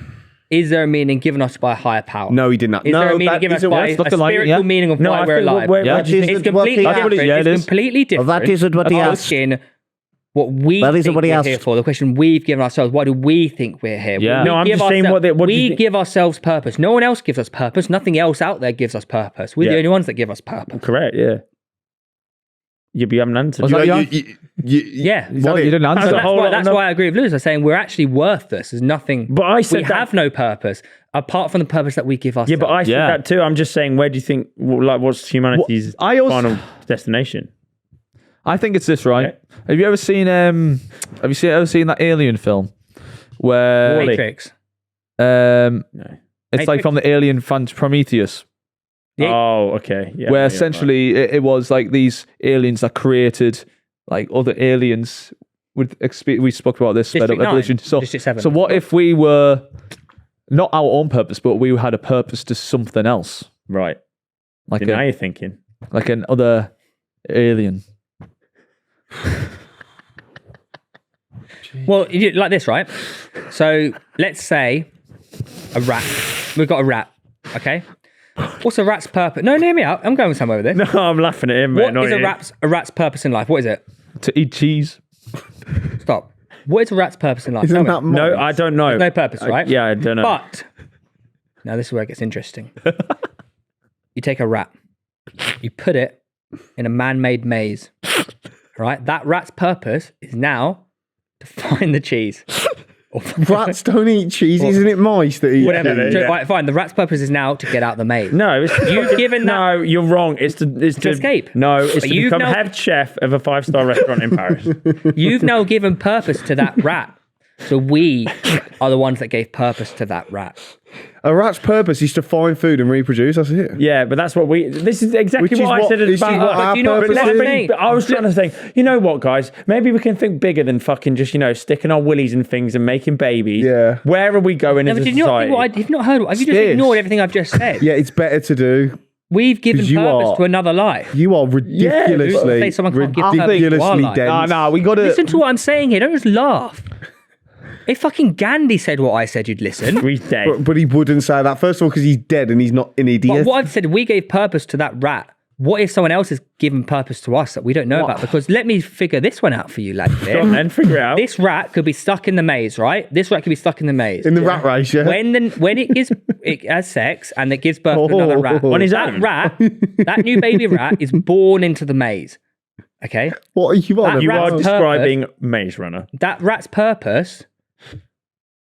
is there a meaning given us by a higher power? No, he didn't. Is no, there a meaning that given us isn't by what- a looking like it, spiritual yeah. meaning of No, why I we're think alive? where Yeah. do you think? It's completely That's what it- different. yeah, it It's is. completely different. That isn't what he of asked. asking what we That isn't think what he we're asked. here for. The question we've given ourselves. Why do we think we're here? Yeah. We No, I'm give just saying what do we you think- give ourselves purpose. No one else gives us purpose. Nothing else out there gives us purpose. We're Yeah. the only ones that give us purpose. Correct, yeah. You haven't answered. Was that You- Jan? Yeah. Is that What? it? You didn't answer. So a whole lot that's of why I agree with Lewis. They're saying we're actually worthless. There's nothing. But I said we that- have no purpose apart from the purpose that we give ourselves. Yeah, but I said Yeah. that too. I'm just saying, where do you think, what's humanity's I also- final destination? I think it's this, right? Okay. Have you ever seen ever seen that Alien film where Matrix. it's Matrix. like from the Alien fan Prometheus, Yeah. Oh, okay. Yeah, where yeah, essentially it was like these aliens that created like other aliens with we spoke about this sped up District 9, evolution. So District 7. so what if we were not our own purpose, but we had a purpose to something else, right. like So now you're thinking. like an other alien? Well, like this, right? So let's say a rat. We've got a rat. Okay. What's a rat's purpose? No, hear me out. I'm going somewhere with this. No, I'm laughing at him. What not is you. a rat's purpose in life? What is it? To eat cheese. Stop. What is a rat's purpose in life? Isn't Tell that me. No, I don't know. There's no purpose, right? Yeah, I don't know. But now this is where it gets interesting. You take a rat, you put it in a man-made maze. Right? That rat's purpose is now to find the cheese. Rats don't eat cheese, isn't it? Mice that eat Whatever. cheese. So, right, fine. The rat's purpose is now to get out the maze. No, it's You've given that- No, you're wrong. It's to escape. No, it's But to you've become now- head chef of a 5-star restaurant in Paris. You've now given purpose to that rat. So we are the ones that gave purpose to that rat. A rat's purpose is to find food and reproduce. That's it. Yeah, but that's what we. This is exactly Which is what I what- said this is about. what our do you know what purpose I'm is. saying? But I was trying to think, you know what, guys? Maybe we can think bigger than fucking just, sticking our willies in things and making babies. Yeah. Where are we going No, as but a did you not society? think what you've not heard? Have you just Space. ignored everything I've just said? Yeah, it's better to do. We've given 'Cause you purpose are- to another life. You are ridiculously, Say someone can't give purpose to our ridiculously life. dense. Nah, we got to. Listen to what I'm saying here. Don't just laugh. If fucking Gandhi said what I said, you'd listen. We're dead. But he wouldn't say that. First of all, because he's dead and he's not an idiot. But what I've said, we gave purpose to that rat. What if someone else has given purpose to us that we don't know about? Because let me figure this one out for you, lad. Go on then, figure it out. This rat could be stuck in the maze, right? This rat could be stuck in the maze. in the rat race, yeah. When it has sex and it gives birth to another rat. On his that own? rat, that new baby rat is born into the maze. Okay? What are you on That you about? are rat's describing Maze Runner. That rat's purpose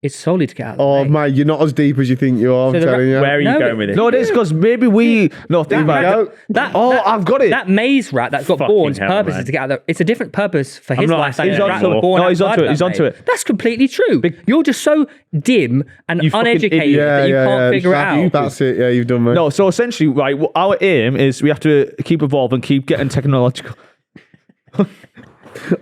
is solely to get out of the Oh, maze. mate, you're not as deep as you think you are. I'm So the telling you. Where are you No, going with it? No, it is because maybe we. No, think about rat- it. That, Oh, that- I've got it. That maze rat that's got Fucking born's hell, purpose man. is to get out of it's a different purpose for his not life than asking the you rat that was anymore. born No, he's outside onto of it, he's that onto maze. it. That's completely true. You're just so dim and You fucking uneducated idiot. that you can't figure it out. That's it. Yeah, you've done me. No, so essentially, right, our aim is we have to keep evolving, keep getting technological.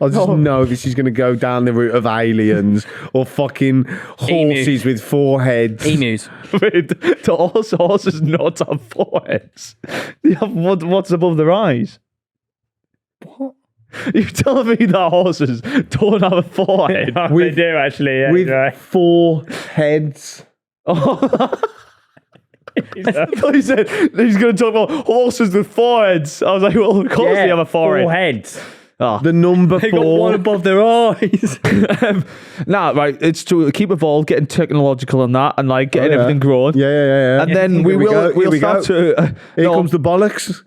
I just know this is going to go down the route of aliens or fucking horses with 4 heads. Emus. Wait, the horses not have foreheads. They have what's above their eyes. What? You're telling me that horses don't have a forehead? They do actually. Yeah, With right. 4 heads. thought he said he's going to talk about horses with foreheads. I was like, well, of course they have a forehead. Four heads. Oh. The number They got one 4. above their eyes. Nah, right. It's to keep evolved, getting technological and that, and like getting everything growing. Yeah. And then Here we go, here we start go. to. Here comes the bollocks.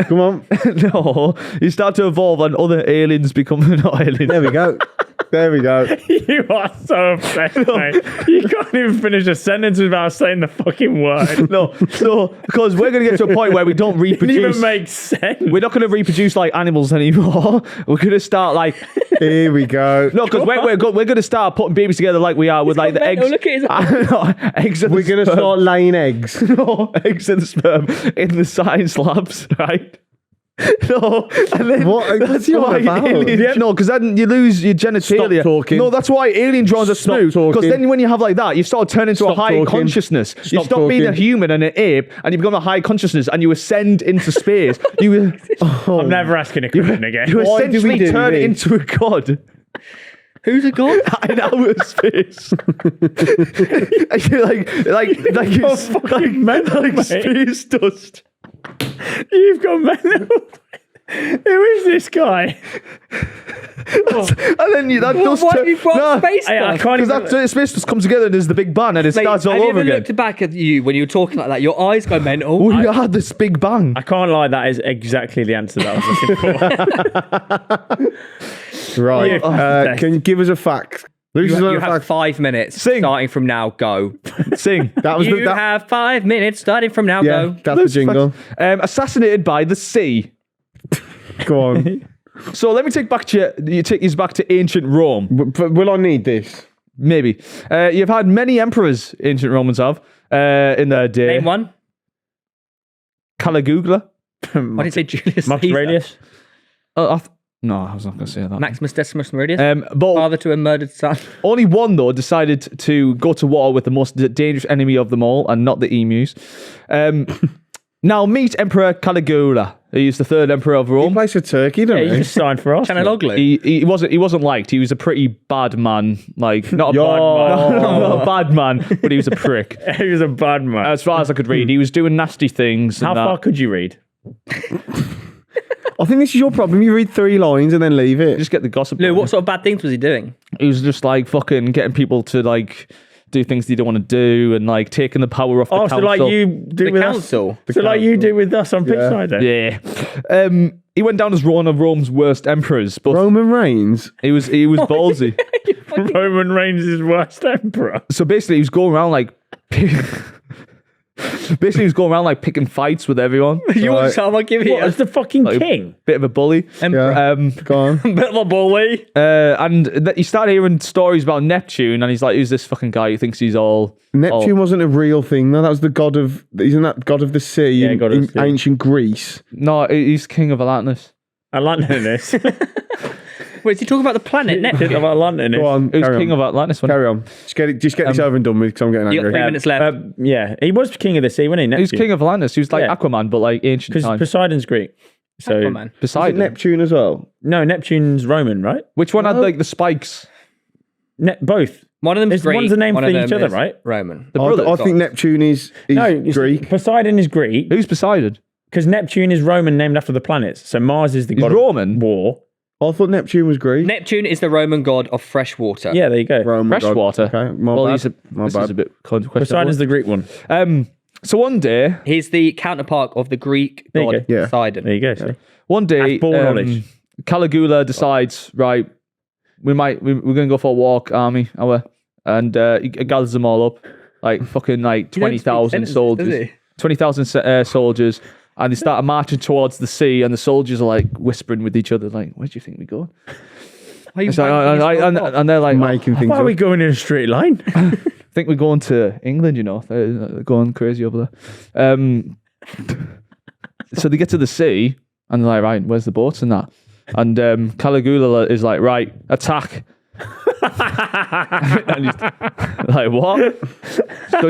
Come on. No, you start to evolve, and other aliens become not aliens. There we go. There we go. You are so obsessed, mate. You can't even finish a sentence without saying the fucking word. No, so because we're going to get to a point where we don't It didn't reproduce. even make sense. We're not going to reproduce like animals anymore. We're going to start like Here we go. no, because we're going to start putting babies together like we are with like the eggs. mental. Look at his Eggs and We're going to start laying eggs. no, eggs and sperm in the science labs, right? No, and then What? that's What's you on why about? aliens, no, because then you lose your genitalia. Stop talking. No, that's why alien drones are Stop smooth. Because talking. then when you have like that, you start turning into a Stop high talking. consciousness. You Stop stop being a talking. human and an ape, and you become a high consciousness, and you ascend into space. You I'm never asking a question again. you Why do we essentially do turn this? into a god. Who's a god? In outer space, like it's fucking mental, like mate. space dust. You've got mental. Who is this guy? And then that dust. Why have you brought space I stuff? can't Because even. that space just comes together and there's the big bang and it Mate, starts all have you over ever again. looked back at you when you were talking like that? Your eyes go mental. We had this big bang. I can't lie. That is exactly the answer that I was looking for. Right. You're possessed. Can you give us a fact? You, Lucy's you learned a have fact. 5 minutes Sing. starting from now. Go. Sing. That was You the have 5 minutes starting from now. yeah. Go. That's the jingle. Assassinated by the sea. Go on. So let me take you back to ancient Rome. Will I need this? Maybe. You've had many emperors, ancient Romans have, in their day. Name one. Caligula. Why did you say Julius Marcus Caesar? Aurelius. No, I was not going to say that. Maximus Decimus Meridius. But Father to a murdered son. only one, though, decided to go to war with the most dangerous enemy of them all, and not the emus. Now meet Emperor Caligula. He's the third emperor of He Rome. plays for Turkey, doesn't Yeah, you just signed for Arsenal. Chaneloglu. He wasn't liked. He was a pretty bad man. Like not a Yo. bad man, not a bad man, but he was a prick. He was a bad man. As far as I could read, he was doing nasty things. How and that. far could you read? I think this is your problem. You read 3 lines and then leave it. Just get the gossip. Lou, what sort of bad things was he doing? He was just like fucking getting people to like do things they don't want to do and like taking the power off the Oh, council. so like you do The with council. us. So like you do with us on Pitchside then. Yeah. He went down as one of Rome's worst emperors, but Roman Reigns. he was ballsy. Roman Reigns is worst emperor. So basically, he was going around like. Basically, he was going around like picking fights with everyone. You want Right. some? I'll give you What, as the fucking Like- king? Bit of a bully. Emperor. Yeah. Go on. Bit of a bully. And he started hearing stories about Neptune, and he's like, "Who's this fucking guy who thinks he's all Neptune wasn't a real thing, though. That was the god of. Isn't that god of the sea Yeah, in, god of the sea. ancient Greece? No, he's king of Atlantis. Atlantis. Wait, is he talking about the planet Neptune? About Atlantis. Go on. He was Carry king on. of Atlantis. Wasn't Carry on. Just get this over and done with because I'm getting You got angry. 3 minutes left. Yeah, he was king of the sea, wasn't he? he? He was Neptune. king of Atlantis. He was like Yeah. Aquaman, but like ancient Because times. Poseidon's Greek. So Aquaman. Is it Poseidon. Neptune as well? no, Neptune's Roman, right? Which one had like the spikes? Both. One of them's There's- Greek. one's a name one for of each them other, is right? Roman. The I brothers. think Neptune is No, it's- Greek. Poseidon is Greek Who's Poseidon? because Neptune is Roman, named after the planets. So Mars is the He's god Roman? of war. I thought Neptune was Greek. Neptune is the Roman god of fresh water. Yeah, there you go. Roman god. Freshwater. Okay, my Well, bad. he's My this bad. is a bit questionable. Poseidon's the Greek one. So one day, He's the counterpart of the Greek There you god go. Yeah. Poseidon. There you go. See? That's ball knowledge. Caligula decides, right, we're gonna go for a walk, army, and he gathers them all up, like fucking like He don't speak 20,000 sentences, soldiers, does he? 20,000 soldiers, and they start marching towards the sea, and the soldiers are like whispering with each other, like, where do you think we're going? Are you It's like, wanking yourself up? and they're like, Making things Why are we up. going in a straight line? I think we're going to England, you know, they're going crazy over there. So they get to the sea, and they're like, right, where's the boats and that? And Caligula is like, right, attack. And he's like, what? So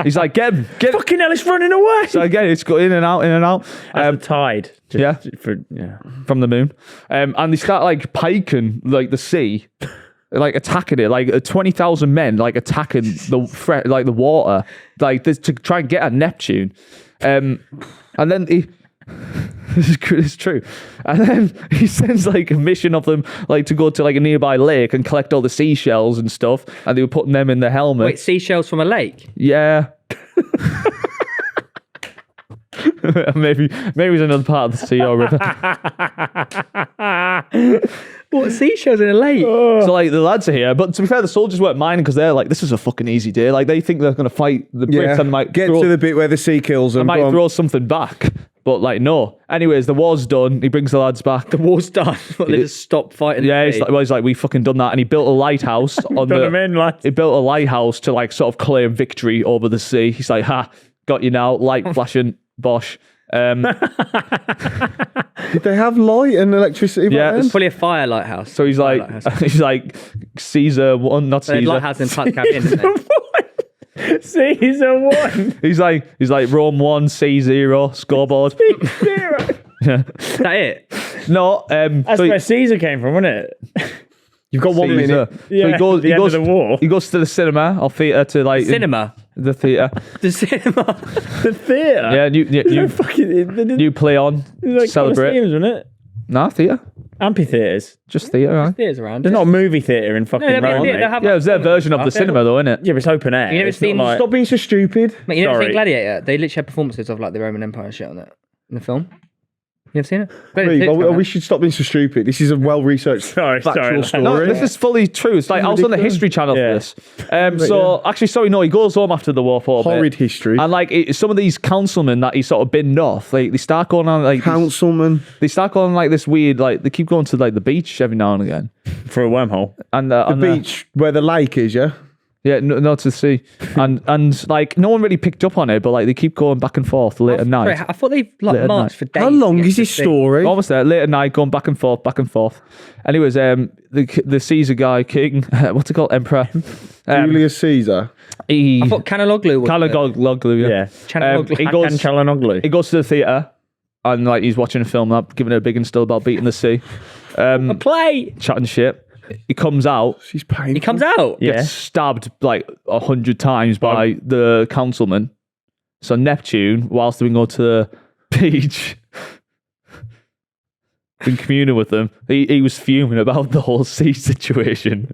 he's like, get him. Fucking hell, it's running away. So again, it's got in and out. As the tide. Just yeah. For, yeah. From the moon. And they start like piking like the sea. like attacking it, like 20,000 men like attacking the water, like to try and get at Neptune. And then it's true. And then he sends like a mission of them like to go to like a nearby lake and collect all the seashells and stuff, and they were putting them in the helmet. Wait, seashells from a lake? Yeah. maybe it's another part of the sea or river. What, seashells in a lake? So like the lads are here, but to be fair, the soldiers weren't minding because they're like, this is a fucking easy day. Like they think they're going to fight the Brits and might get to the bit where the sea kills them. might throw something back. But like no. Anyways, the war's done. He brings the lads back. The war's done. They just stopped fighting. Yeah, he's like, we fucking done that, and he built a lighthouse on Done them in, lads. He built a lighthouse to like sort of claim victory over the sea. He's like, ha, got you now, light flashing, bosh. Did they have light and electricity? Yeah, It's probably a fire lighthouse. So he's like, Caesar one, not They had Caesar. lighthouse in Putt Cabin, didn't they? Caesar 1. He's like Rome 1, C0 scoreboard. 0. Is that it? No, That's so where Caesar came from, wasn't it? You've got 1 Caesar. minute. Yeah, so the end of the war. He goes to the cinema or theatre to like Cinema. the theatre. The cinema. The theatre. Yeah, new play on. Like Celebrate. Colosseums, wasn't it? Nah, theatre. Amphitheatres. Just theatre, right? There's around. There's not a movie theatre in fucking No, Rome, they mate. have Yeah, it was their version of the cinema though, innit? Yeah, but it's open air. You never It's seen- not like... Stop being so stupid. Mate, you never Sorry. seen Gladiator? They literally had performances of like the Roman Empire and shit on it in the film. You ever seen it? Reev, Gladiator we should stop being so stupid. This is a well-researched Sorry, factual sorry. story. No, this is fully true. It's like I was on the ridiculous. History Channel Yeah. for this. Actually, sorry, no, he goes home after the war for a bit. Horrid history. And like some of these councilmen that he sort of binned off, like they start going on like Councilman. they start going like this weird, like they keep going to like the beach every now and again. For a wormhole. And The beach where the lake is, yeah? yeah, no to the sea, and like no one really picked up on it, but like they keep going back and forth late at night. Sorry, I thought they Late at like marched for days. How to long get is to this the story? Almost there, late at night, going back and forth, back and forth. Anyways, the Caesar guy, king, what's it called, emperor? Julius Caesar. He I thought Canaloglu was Caloglu, Yeah. Chanaloglu. he Hakan goes. Calhanoglu. He goes to the theatre and like he's watching a film up, giving it a big and still about beating the sea, a play. chatting shit. He comes out, She's painful. He comes out. Yeah. gets stabbed like 100 times by the councilman. So Neptune, whilst we go to the beach, been communing with them, he was fuming about the whole sea situation.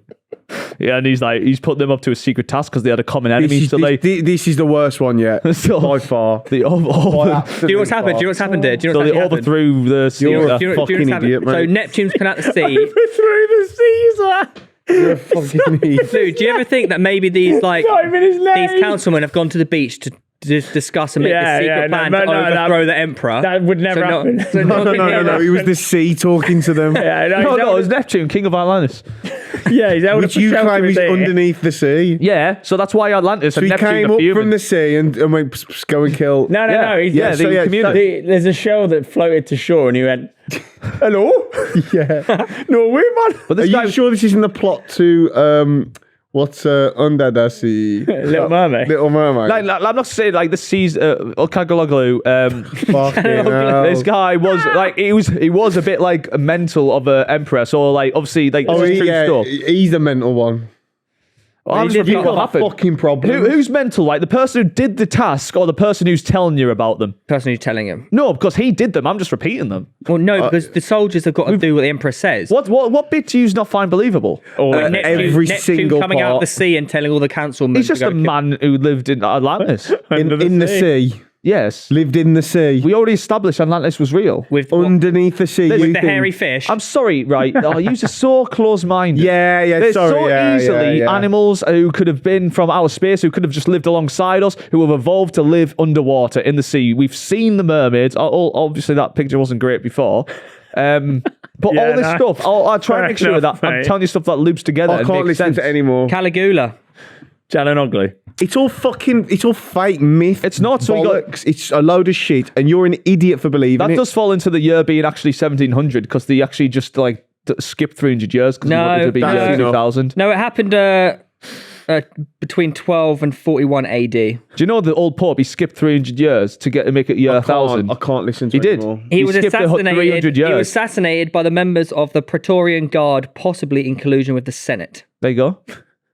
Yeah, and he's put them up to a secret task because they had a common enemy. This is the worst one yet. So- by far. They Do you know what's happened? Do you know what's happened there? Do you know So what's they happened? overthrew the sea. You're a Do you know fucking what's happened? idiot, So mate. Neptune's come out the sea. Through the Caesar. You're a fucking idiot. Dude, do you ever think that maybe these like Not even his name. these councilmen have gone to the beach to discuss and make Yeah, this secret yeah, plan no, to no, overthrow the emperor? That would never happen. No. It was the sea talking to them. Yeah, No, it was Neptune, king of Atlantis. Yeah, he's held Which up a you shelter claim in is there. underneath the sea. Yeah, so that's why Atlantis So and he Neptune came are up fuming. from the sea and went, "Pss, pss, go and kill." No, Yeah. he's Yeah, just- the community. there's a shell that floated to shore and he went, hello? Yeah. Norway, man. But Are this guy you sure this isn't the plot to what's under the sea? Little Mermaid. Little Mermaid. like, I'm not saying like the seas Okagaloglu, Fucking hell. this guy was like he was a bit like a mental of an emperor, so like obviously like this is true stuff. He's the mental one. Well, I'm just You've repeating what got a happened. fucking problem. Who's mental? Like the person who did the task or the person who's telling you about them? person who's telling him. No, because he did them. I'm just repeating them. Well, no, because the soldiers have got to do what the emperor says. What bit do you not find believable? every single coming out part. of the sea and telling all the councilmen. He's just to a go kill- man who lived in Atlantis. in the sea. Yes. Lived in the sea. We already established Atlantis was real. with Underneath the sea. with you the think- hairy fish. I'm sorry, right? Oh, you are so close-minded. Yeah, There's sorry. so yeah, easily yeah. animals who could have been from outer space, who could have just lived alongside us, who have evolved to live underwater in the sea. We've seen the mermaids. Obviously, that picture wasn't great before. But Yeah, all this no. stuff, I'll try and make Fair sure enough, that I'm mate. telling you stuff that loops together. I and can't makes listen sense. to any more. Caligula. Calhanoglu. It's all fake myth. It's not, so we got- bollocks. It's a load of shit, and you're an idiot for believing That it. does fall into the year being actually 1700 because they actually just like skipped 300 years because No, they wanted to be that's enough. 2000. No, it happened between 12 and 41 AD. Do you know the old Pope? He skipped 300 years to make it year 1000. I can't listen to He it did. anymore. He was skipped the 300 assassinated. He years. was assassinated by the members of the Praetorian Guard, possibly in collusion with the Senate. There you go.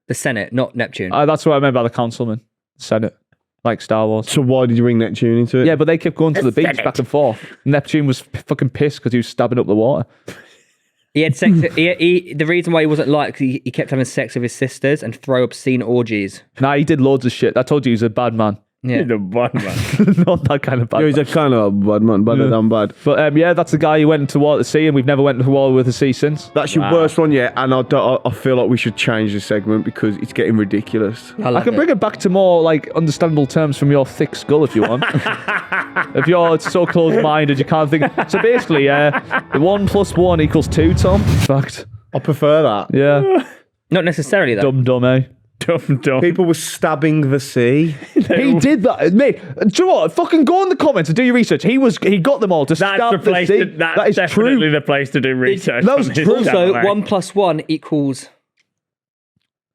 The Senate, not Neptune. That's what I meant by the councilman. Senate. Like Star Wars. So why did you bring Neptune into it? Yeah, but they kept going to the beach back and forth. Neptune was fucking pissed because he was stabbing up the water. He had sex. The reason why he wasn't liked, he kept having sex with his sisters and throw obscene orgies. Nah, he did loads of shit. I told you he was a bad man. Yeah. The bad man. Not that kind of bad Yeah, he's man. a kind of bad man, better than bad. But yeah, that's the guy who went to war at the sea, and we've never went to war with the sea since. That's your worst one yet, and I feel like we should change the segment because it's getting ridiculous. I I can bring it back to more like understandable terms from your thick skull if you want. If you're so close-minded, you can't think. So basically, 1 + 1 = 2, Tom. Fact. I prefer that. Yeah. Not necessarily though. Dumb, eh? Dumb. People were stabbing the sea. He did that, mate. Do you know what? Fucking go in the comments and do your research. He got them all to That's stab the place. sea. That's that is definitely true. the place to do research. that was on this true. Also, channel, eh? 1 + 1 =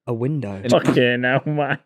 a window. Fucking hell, man.